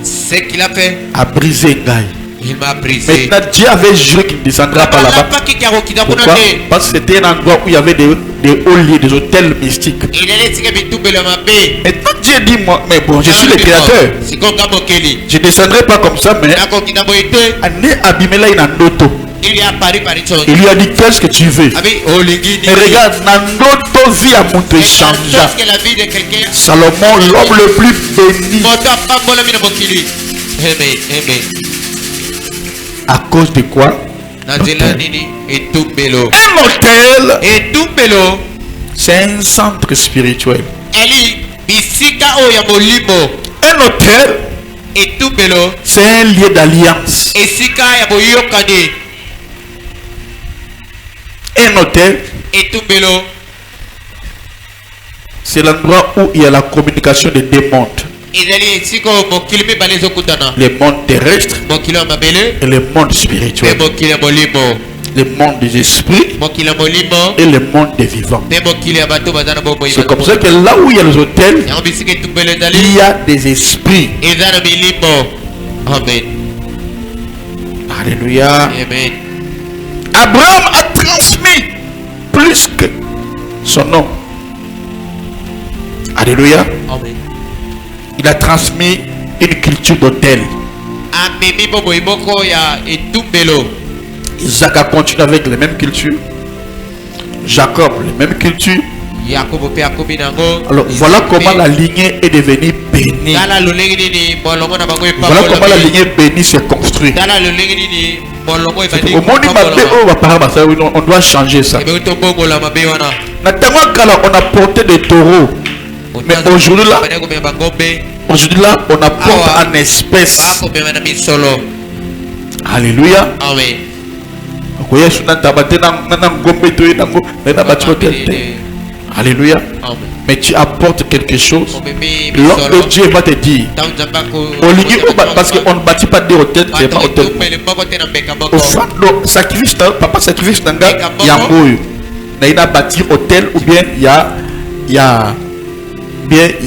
Ce qu'il a fait, a brisé Gaï. il m'a brisé. Maintenant Dieu avait juré qu'il ne descendra pas là-bas. Pourquoi? Parce que c'était un endroit où il y avait des hauts lieux, des hôtels mystiques. Maintenant Dieu dit moi, mais bon, je suis le créateur. Je ne descendrai pas comme ça, mais il lui a dit qu'est-ce que tu veux. Et regarde, Nandoto vit à Monte changea. Salomon, l'homme le plus béni. À cause de quoi? Un hôtel, c'est un centre spirituel. Un hôtel, c'est un lieu d'alliance. Un hôtel, c'est l'endroit où il y a la communication des deux mondes. Le monde terrestre et le monde spirituel. Le monde des esprits et le monde des vivants. C'est comme ça que là où il y a les hôtels, il y a des esprits. Amen. Alléluia. Amen. Abraham a transmis plus que son nom. Alléluia. Amen. Il a transmis une culture d'hôtel. Isaac a continué avec les mêmes cultures. Jacob, les mêmes cultures. Alors voilà comment la lignée est devenue bénie. Voilà comment la lignée bénie s'est construite. On doit changer ça. On a porté des taureaux. Mais aujourd'hui là, on apporte en espèces. Alléluia. Amen. Alléluia. Mais tu apportes quelque chose. L'homme de Dieu va te dire. Parce qu'on ne bâtit pas des hôtels, c'est pas hôtel. Au fond, sacrifice, papa sacrifice nanga, il y a un il a bâti hôtel ou bien il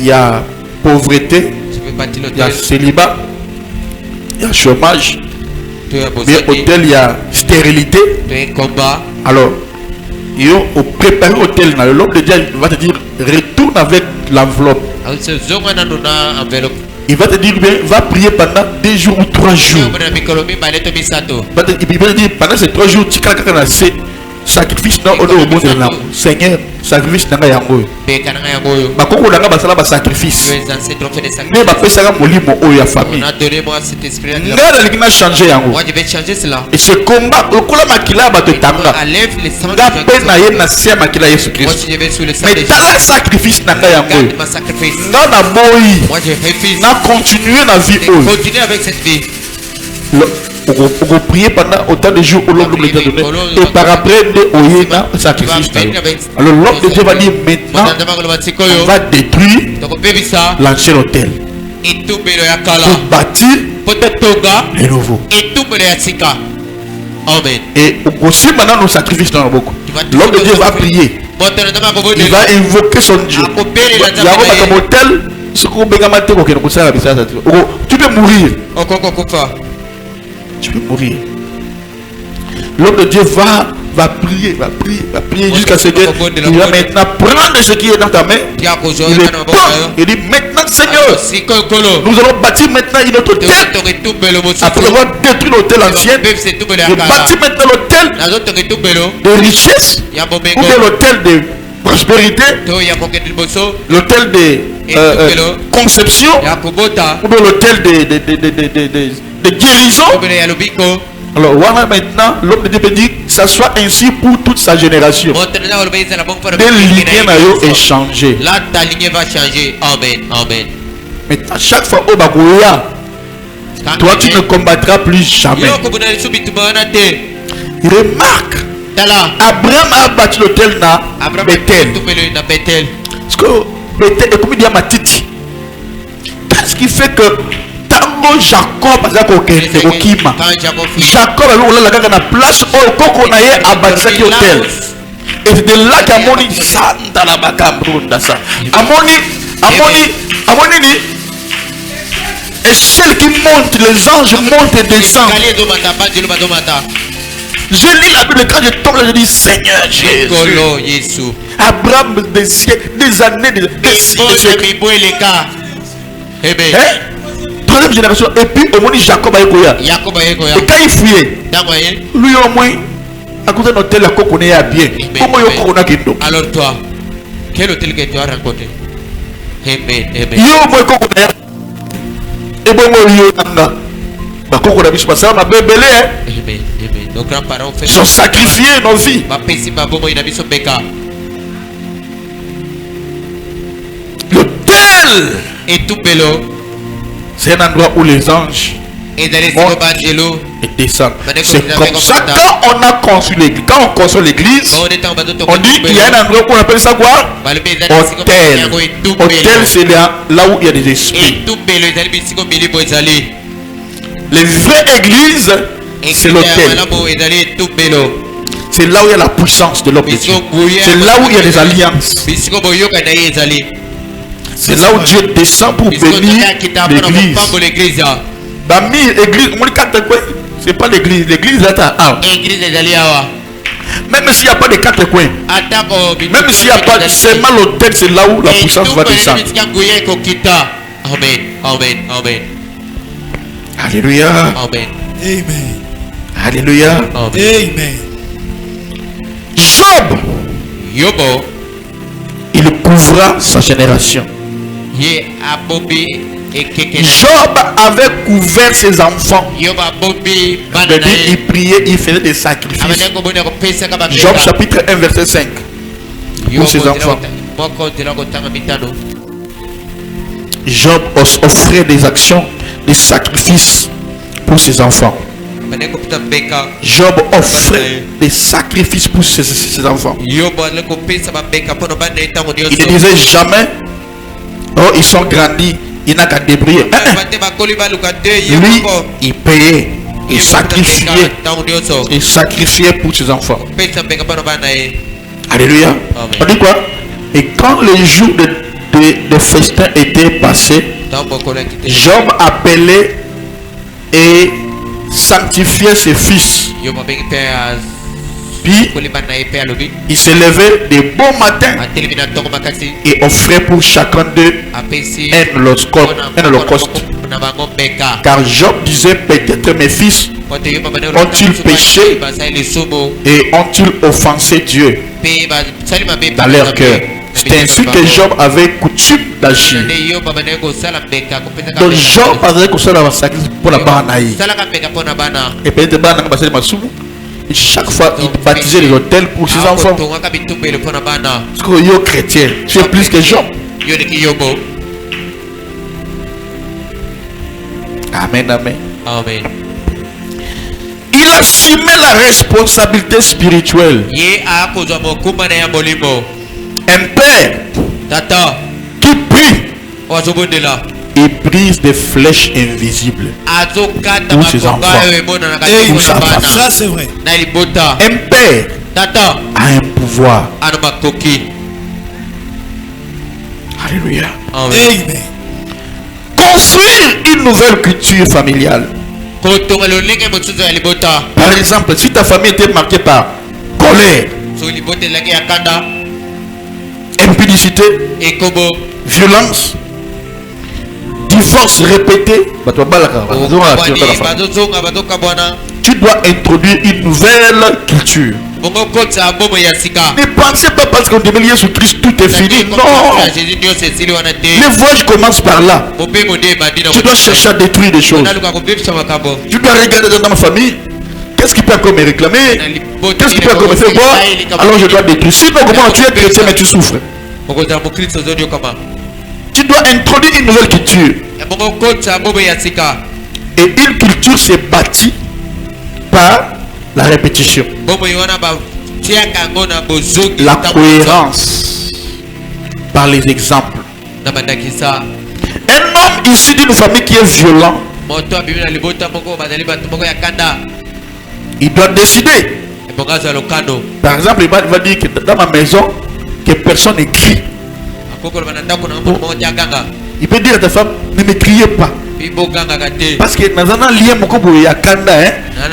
y a pauvreté, il y a célibat, il y a chômage, bien hôtel, il y a stérilité. Alors, au préparer hôtel, l'homme de Dieu va te dire retourne avec l'enveloppe. Il va te dire va prier pendant 2 jours ou 3 jours. Il va te dire pendant ces 3 jours tu as sacrifice dans au monde de l'âme. Seigneur, sacrifice dans yango. Bakoko nanga basala ba sacrifice. Mais ba pesa molimo o ya famille. Ngala likina changer yango. Moi je vais changer cela. Et ce combat okola makila ba te tanga. Enlève les sangs. Nga pena ye na sia makila Yesu Christ. Moi je vais sur le sang. Mais tala sacrifice nanga yango. Ma sacrifice. Nga na boyi. Moi je refuse. Na continuer na vie o. Continuer avec cette vie. on prier pendant autant de jours où l'homme de Dieu donné. Et par après, on y a sacrifice. Alors l'homme de Dieu va dire maintenant, on va détruire l'ancien hôtel pour bâtir le nouveau. Amen. Et aussi maintenant nos sacrifices dans beaucoup. L'homme de Dieu va prier. Il va invoquer son Dieu. Il y a un hôtel. Tu peux mourir. Tu peux mourir. L'homme de Dieu va prier jusqu'à ce qu'il va maintenant prendre ce qui est dans ta main. Il dit maintenant Seigneur, nous allons bâtir maintenant une autre hôtel. Après avoir détruit l'hôtel ancien, je bâtis maintenant l'hôtel de richesse, ou bien l'hôtel de prospérité, l'hôtel de conception, ou bien l'hôtel de guérison. Alors voilà maintenant, l'homme de Dieu peut dire que ça soit ainsi pour toute sa génération. Des lignées n'ont échangé. Là, ta lignée va changer. Amen. Amen. Maintenant, chaque fois au Bagoya, toi tu ne combattras plus jamais. Remarque, Abraham a bâti l'hôtel na Bethel. Parce que Bethel est comme il y a ma titi. Ce qui fait que Jacob Jacob a la place où Koko na ye a bâti cet hôtel. Et c'est de là qu'Amoni Santa la Bakambrunda ça. Amoni et celle qui monte, les anges montent et descendent. Je lis la Bible quand je tombe là, je dis Seigneur Jésus. Abraham des siècles, des années, des siècles. Troisième génération. Et puis au moins Jacob a écoué. Et quand il fouillait, lui au moins à côté de l'hôtel, la coco est bien. Comment il y a un. Alors toi, quel hôtel que tu as rencontré? Amen. Il y a au moins coco. Et bon moi il y a bah coco n'a pas ça, ma bébé. Amen. Nos grands-parents ont sacrifié nos vies. L'hôtel et tout bello. C'est un endroit où les anges montent et descendent. C'est comme ça quand on a construit l'église. Quand on construit l'église, on dit il y a un endroit où on appelle ça quoi? Hôtel. Hôtel c'est là où il y a des esprits. Les vraies églises, c'est l'hôtel. C'est là où il y a la puissance de l'homme de Dieu. C'est là où il y a des alliances. C'est là où Dieu descend pour bénir l'église. C'est pas l'église. L'église là. Même s'il n'y a pas de quatre coins. Même s'il n'y a pas de seulement l'hôtel, c'est là où la puissance va descendre. Amen. Alléluia. Amen. Amen. Alléluia. Amen. Job, il couvra sa génération. Job avait couvert ses enfants. Il priait, il faisait des sacrifices. Job chapitre 1 verset 5. Pour ses enfants. Job offrait des actions, des sacrifices pour ses enfants. Job offrait des sacrifices pour ses enfants. Il ne disait jamais, oh ils sont grandis, il n'a qu'à débrouiller. Lui, il payait, il sacrifiait pour ses enfants. Alléluia. On dit quoi? Et quand les jours de festin étaient passés, Job appelait et sanctifiait ses fils. Puis il se levait de bon matin et offrait pour chacun d'eux un holocauste. Car Job disait, peut-être mes fils ont-ils péché et ont-ils offensé Dieu dans leur cœur. C'est ainsi que Job avait coutume d'agir. Donc Job avait coutume d'agir pour la banaï. Et peut-être chaque fois il baptisait les hôtels pour ses enfants. Parce que yo chrétien, tu es plus que Job. Amen. assumer la responsabilité spirituelle. Un père qui prie, il brise des flèches invisibles pour ses enfants. Pour sa femme. Ça c'est vrai. Un père a un pouvoir. Alléluia. Amen. Construire une nouvelle culture familiale. Par exemple, si ta famille était marquée par colère, impudicité, violence, divorce répété, tu dois introduire une nouvelle culture. Ne pensez pas parce qu'on demande Jésus-Christ, tout est fini. Non. Le voyage commence par là. Tu dois chercher à détruire des choses. Tu dois regarder dans ma famille. Qu'est-ce qui peut encore me réclamer? Qu'est-ce qui peut encore me faire boire? Alors je dois détruire. Sinon, comment tu es chrétien mais tu souffres? Tu dois introduire une nouvelle culture. Et une culture s'est bâtie par la répétition, la cohérence, par les exemples. Un homme issu d'une famille qui est violent, il doit décider. Par exemple, il va dire que dans ma maison, que personne ne crie. Il peut dire à ta femme, ne me criez pas. Parce que dans un lien, il y a Kanda,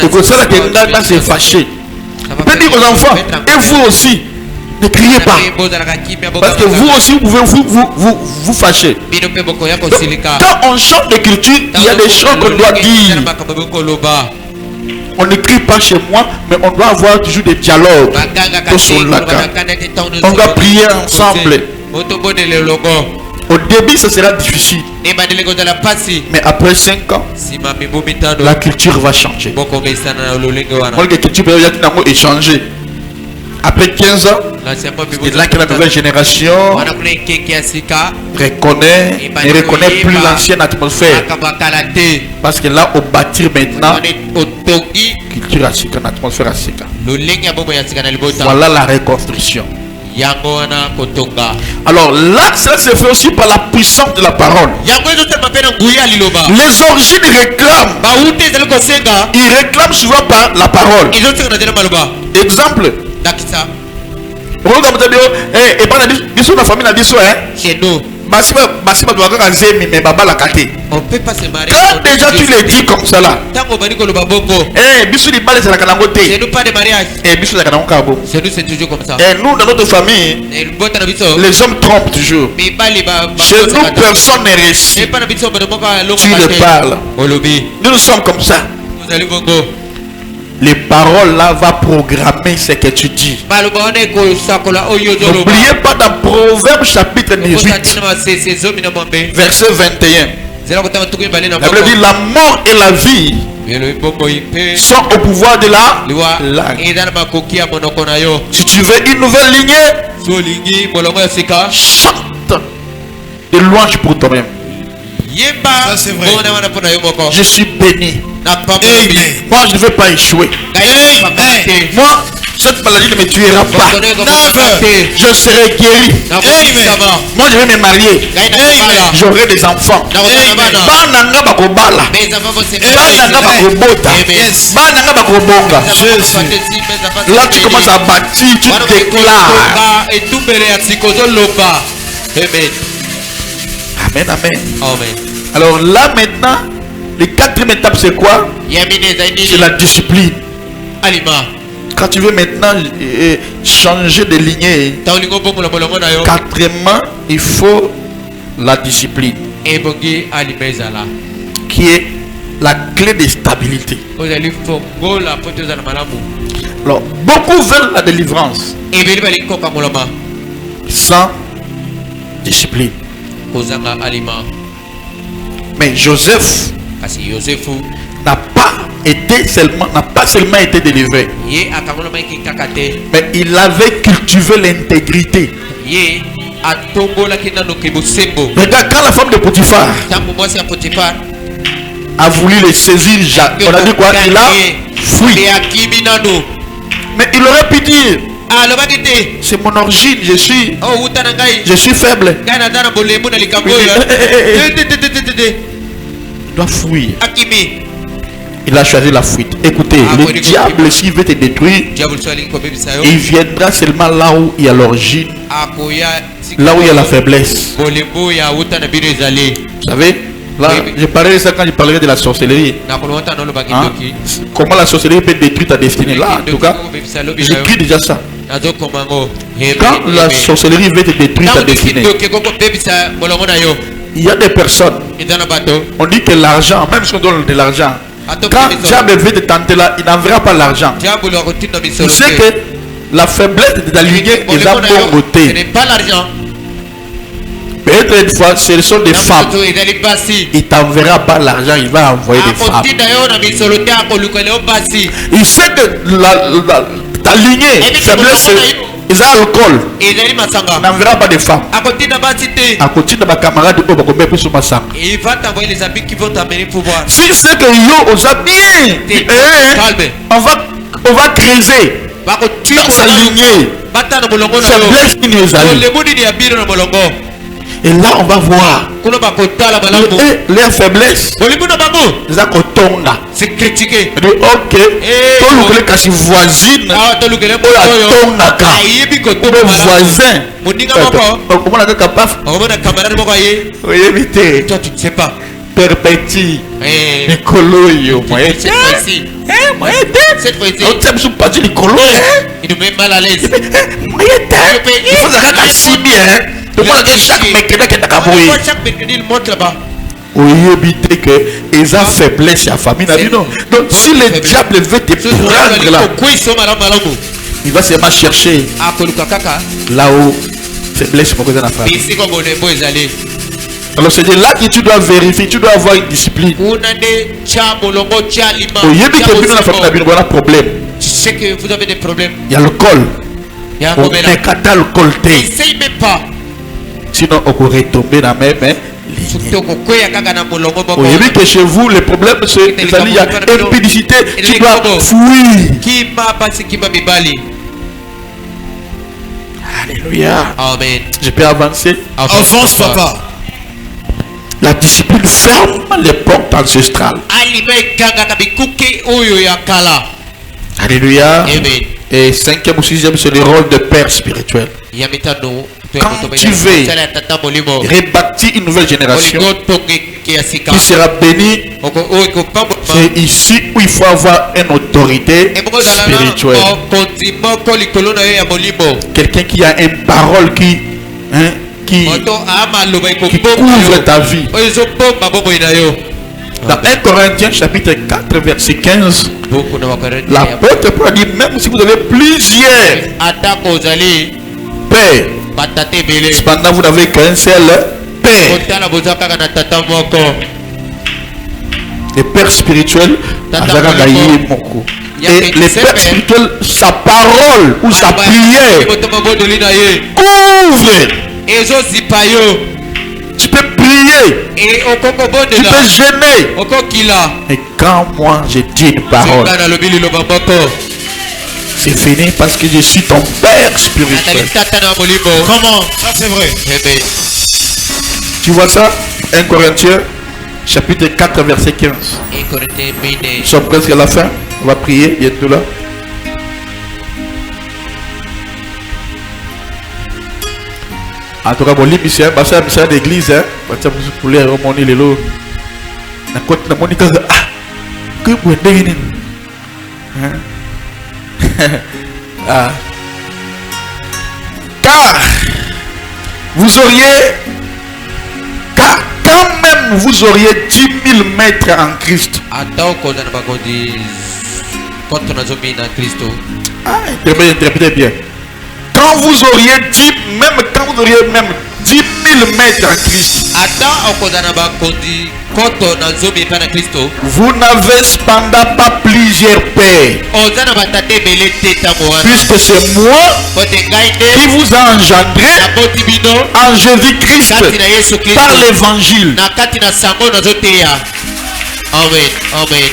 et que ça, c'est fâché. Il peut dire aux enfants, et vous aussi, ne criez pas. Parce que vous aussi, vous pouvez vous fâcher. Donc, quand on change de culture, il y a des choses qu'on doit dire. On ne crie pas chez moi, mais on doit avoir toujours des dialogues. On doit prier ensemble. Au début, ça sera difficile. Mais après 5 ans, la culture va changer. La culture va changer. Après 15 ans, c'est là que la nouvelle génération reconnaît et reconnaît plus l'ancienne atmosphère. Parce que là, au bâtir maintenant, culture asika, atmosphère asika. Voilà la reconstruction. Alors là, ça se fait aussi par la puissance de la parole. Les origines réclament. Ils réclament souvent par la parole. Exemple. Chez nous. On peut pas se marier. Quand déjà tu le dis comme ça là. C'est nous pas de mariage. Chez nous c'est toujours comme ça. Et nous dans notre famille, les hommes trompent toujours. Chez nous personne n'est réussi. Tu le parles. Nous sommes comme ça. Les paroles là vont programmer ce que tu dis. N'oubliez pas dans Proverbe chapitre 18, verset 21. La Bible dit la mort et la vie sont au pouvoir de la langue. Si tu veux une nouvelle lignée, chante des louanges pour toi-même. Ça c'est vrai. Je suis béni. Amen. Moi je ne veux pas échouer. Moi cette maladie ne me tuera pas. Je serai guéri. Moi je vais me marier. J'aurai des enfants. Là tu commences à bâtir, tu déclares. Amen, amen. Alors là maintenant, la quatrième étape c'est quoi? C'est la discipline. Quand tu veux maintenant changer de lignée, quatrièmement, il faut la discipline, qui est la clé de stabilité. Alors, beaucoup veulent la délivrance sans discipline. Mais Joseph n'a pas seulement été délivré, mais il avait cultivé l'intégrité. Regarde, quand la femme de Potiphar a voulu le saisir, on a dit quoi? fui. Mais il aurait pu dire, c'est mon origine, je suis faible. Il doit fuir. Il a choisi la fuite. Écoutez, le diable, s'il veut te détruire, il viendra seulement là où il y a l'origine, là où il y a la faiblesse. Vous savez, là, je parlais de ça quand je parlerai de la sorcellerie. Hein? Comment la sorcellerie peut détruire ta destinée. Là, en tout cas, j'écris déjà ça. Quand la sorcellerie veut te détruire ta destinée, il y a des personnes, on dit que l'argent, même si on donne de l'argent, quand diable veut te tenter là, il n'enverra pas l'argent. Tu sais que la faiblesse de t'aligner est la beauté. Ce n'est pas l'argent. Peut-être une fois, ce sont des femmes. Il ne t'enverra pas l'argent, il va envoyer des femmes. Il sait que t'aligner, faiblesse, ils ont alcool. Il n'enverra pas des femmes. À côté de ma camarade, il va t'envoyer les amis qui vont t'amener pour voir. Si c'est que yo, on a bien, on va creuser. Dans sa lignée. Faiblesse qui nous allie. Et là, on va voir leur faiblesse. C'est critiqué. Ok. Kasi voisine. Voisin. Toi, tu ne sais pas. Perpétue. Nicolo, yo. Cette fois-ci, il nous met mal à l'aise. Il faut que si bien. Chaque mercredi, il monte là-bas. Oui, éviter que ils ont faiblesse à la famille. Donc, si le diable veut te prendre là, il va seulement chercher là où faiblesse pour que dans la famille. Alors c'est de là que tu dois vérifier, tu dois avoir une discipline. Oui, dans la famille, il y a un problème. Tu sais que vous avez des problèmes. Il y a le col. On est qu'à le colter. Essaye même pas. Sinon, on pourrait tomber dans la même ligne. Vous voyez que chez vous, le problème, c'est qu'il y a impudicité. Tu dois fuir. Alléluia. Amen. Je peux avancer. Avance, papa. La discipline ferme les portes ancestrales. Alléluia. Amen. Et 5e ou 6e, c'est le rôle de père spirituel. Quand tu veux rebâtir une nouvelle génération qui sera bénie, c'est ici où il faut avoir une autorité spirituelle. Quelqu'un qui a une parole qui couvre ta vie. Dans 1 Corinthiens chapitre 4 verset 15, l'apôtre Paul dit, même si vous avez plusieurs pères, cependant vous n'avez qu'un seul père. Les pères spirituels, et les pères spirituels, sa parole ou sa prière couvre. Tu peux prier, tu peux gêner. Et quand moi je dis une parole, c'est fini parce que je suis ton père spirituel. Comment? Ça c'est vrai. Tu vois ça? 1 Corinthiens chapitre 4 verset 15. Nous sommes presque à la fin. On va prier bientôt là. En tout cas, mon livre, c'est un d'église. Pour les remonter les lots. Car quand même vous auriez 10 000 maîtres en Christ. Interprétez bien. Quand vous auriez 10 000 maîtres en Christ, vous n'avez cependant pas plusieurs pères, puisque c'est moi qui vous a engendré en Jésus-Christ par l'évangile. Amen. Amen.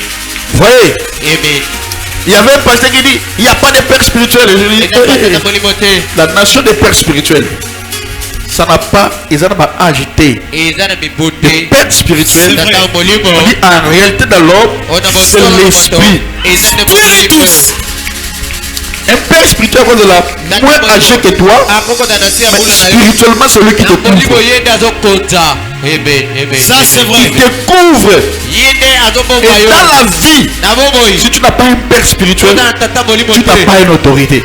Voyez, Il y avait un pasteur qui dit, il n'y a pas de père spirituel. Je dis, la nation des pères spirituels, ça n'a pas, ils n'ont pas agité. Les pères spirituels, on dit en réalité dans l'homme, c'est l'esprit. Un père spirituel de la moins âgé que toi, mais spirituellement c'est lui qui te couvre. Ça c'est vrai. Il te couvre. Et dans la vie, si tu n'as pas un père spirituel, tu n'as pas une autorité.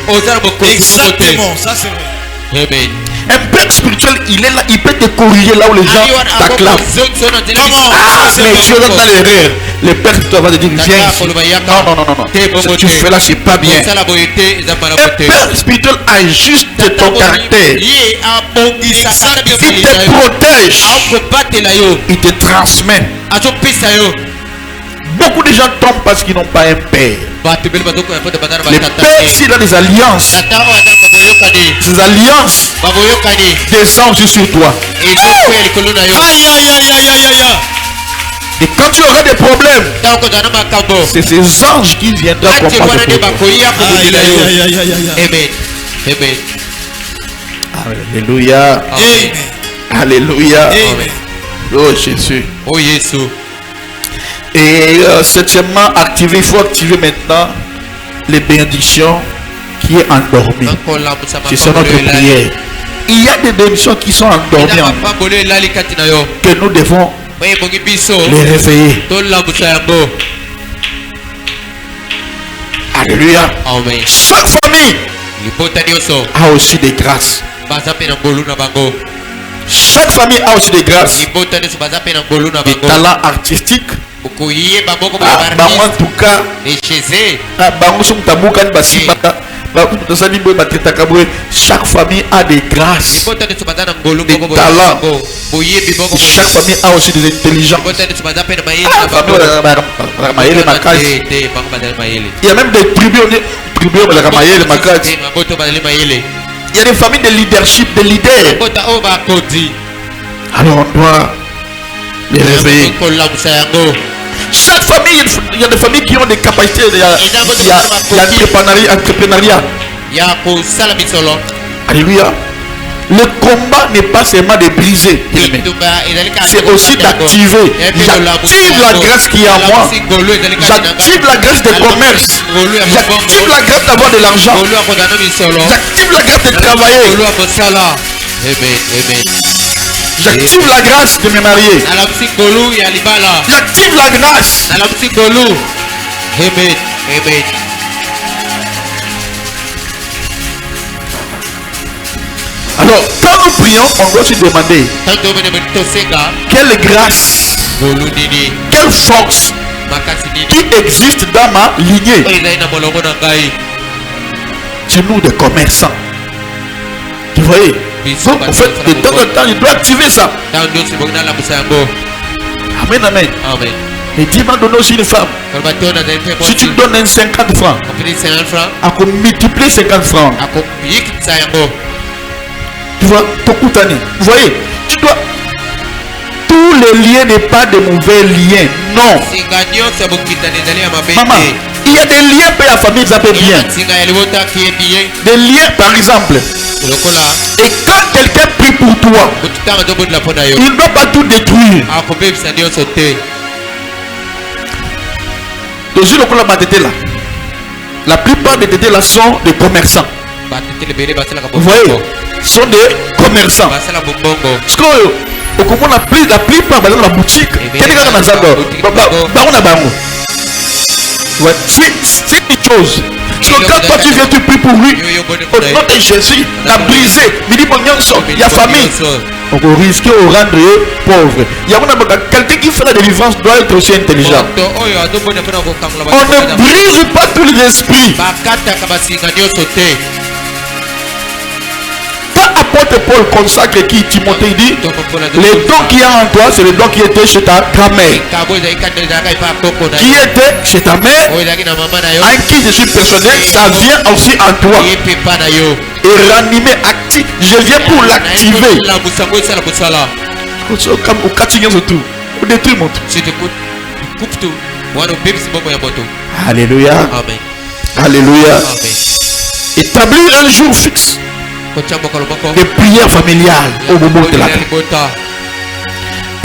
Exactement, ça c'est vrai. Amen. Un père spirituel, il est là, il peut te corriger là où les gens t'acclament. Ah, mais tu es dans l'erreur. Le père spirituel va te dire, viens ici. Non. Ce que tu fais là, c'est pas bien. Un père spirituel ajuste ton caractère. Il te protège. Il te transmet. Beaucoup de gens tombent parce qu'ils n'ont pas un père. Les pères, s'il a des alliances, ces alliances descendent sur toi. Et quand tu auras des problèmes, c'est ces anges qui viendront combattre pour toi. Alléluia. Alléluia. Oh Jésus. Oh Jésus. Et septièmement, il faut activer maintenant les bénédictions qui est endormies. C'est ça notre prière. Il y a des bénédictions qui sont endormies en nous, que nous devons les réveiller. Alléluia. Chaque famille a aussi des grâces. Chaque famille a aussi des grâces. Des talents artistiques. En tout cas, chaque famille a des grâces, des talents. Chaque famille a aussi des intelligences. Il y a même des tribus. Il y a des familles de leadership, de leaders. Alors on doit les réveiller. Chaque famille, il y a des familles qui ont des capacités. Il y a l'entrepreneuriat. Alléluia. Le combat n'est pas seulement de briser, c'est aussi d'activer. J'active la grâce qui est en moi. J'active la grâce de commerce. J'active la grâce d'avoir de l'argent. J'active la grâce de travailler. J'active la grâce de me marier. J'active la grâce. Alors, quand nous prions, on doit se demander quelle grâce, quelle force qui existe dans ma lignée. C'est nous des commerçants. Tu voyez? Donc, en fait, de temps en temps, il doit activer ça. Amen, amen. Et Dieu m'a donné aussi une femme. Si tu donnes un 50 francs, à multiplier 50 francs. Tu vois, vous voyez, tu dois. Tous les liens n'est pas de mauvais liens. Non. Maman, il y a des liens pour la famille, ça peut bien. Des liens, par exemple. Et quand quelqu'un prie pour toi, il ne doit pas tout détruire. La plupart des tétés là sont des commerçants. Vous voyez, sont des commerçants. Parce que la plupart de la boutique, c'est une chose. Parce que quand toi tu viens, tu pries pour lui, au nom de Jésus, il a brisé. Il y a famille. On risque de rendre pauvre. Il y a quelqu'un qui fait la délivrance doit être aussi intelligent. On ne brise pas tous les esprits. Apôtre Paul consacre qui Timothée dit, les dons qu'il y a en toi, c'est les dons qui étaient chez ta grand-mère, qui étaient chez ta mère, en qui je suis persuadé, ça vient aussi en toi. Et ranimer, actif, je viens pour l'activer. Alléluia. Alléluia. Établir un jour fixe de prière familiale au moment de la paix.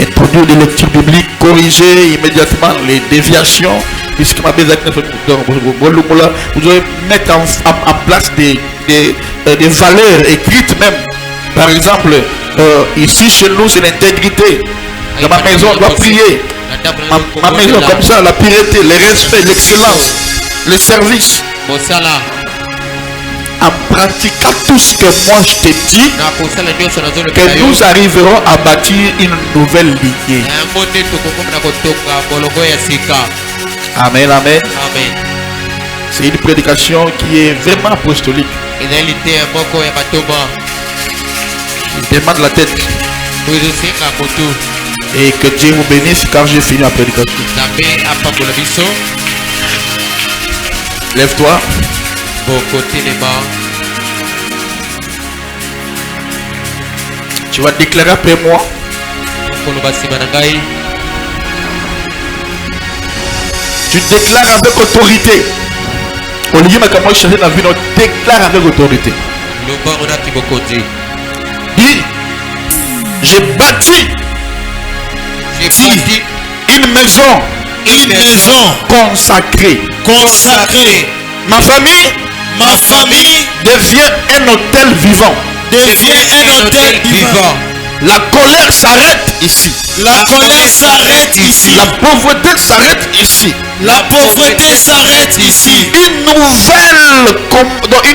Introduire des lectures bibliques, corriger immédiatement les déviations. Puisque vous devez mettre en place des valeurs écrites même. Par exemple, ici chez nous, c'est l'intégrité. Dans ma maison, on doit prier. Ma maison, comme ça, la pureté, le respect, l'excellence, le service. En pratiquant tout ce que moi je te dis, que nous arriverons à bâtir une nouvelle lignée. Amen, amen. C'est une prédication qui est vraiment apostolique. Il demande la tête. Et que Dieu vous bénisse quand j'ai fini la prédication. Lève-toi. Tu vas déclarer après moi. Tu déclares avec autorité. Olivier Makamoi cherche la vie, déclare avec autorité. Dis, j'ai bâti une maison consacrée. Ma famille devient un hôtel vivant. La colère s'arrête ici. La pauvreté s'arrête ici. Une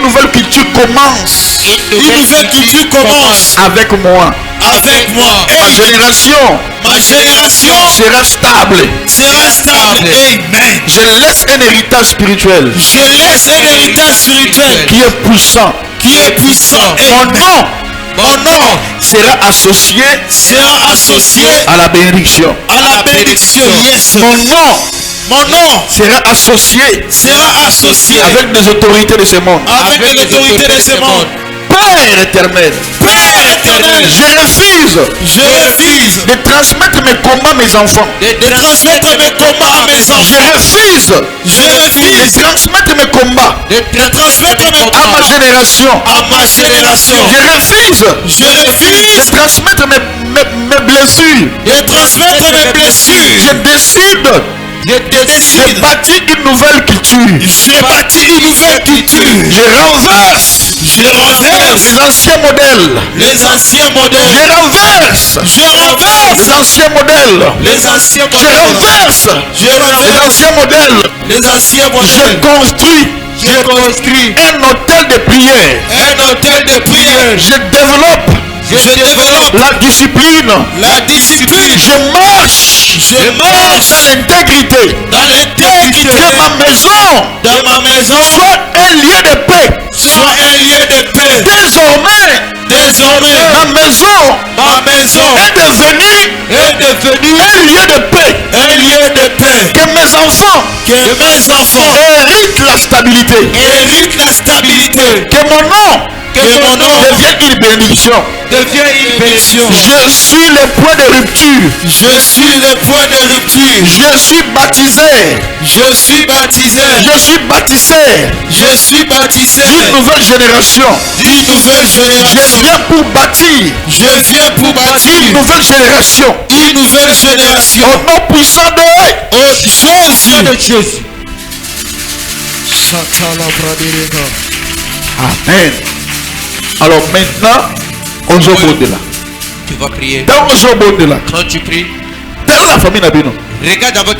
nouvelle culture commence. Avec moi. Ma génération sera stable. Amen. Je laisse un héritage spirituel qui est puissant. Mon nom sera associé à la bénédiction. Yes. Mon nom sera associé avec des autorités de ce monde. Père éternel, je refuse de transmettre mes combats à mes enfants. Je refuse de transmettre mes combats à ma génération. Je refuse de transmettre mes blessures. Je décide de bâtir une nouvelle culture. Je renverse les anciens modèles. Je renverse les anciens modèles. Je construis un hôtel de prière. Je développe la discipline. Je marche dans l'intégrité. Que ma maison soit un lieu de paix. Désormais, ma maison est devenue un lieu de paix. Que mes enfants héritent la stabilité. Que mon nom devienne une bénédiction. Je suis le point de rupture. Je suis baptisé. D'une nouvelle génération. Je viens pour bâtir. Une nouvelle génération. Au nom puissant de Jésus. Amen. Alors maintenant, on joue au delà. Tu vas prier. Quand on joue au delà. Quand tu pries, telle la famille Nabino. regarde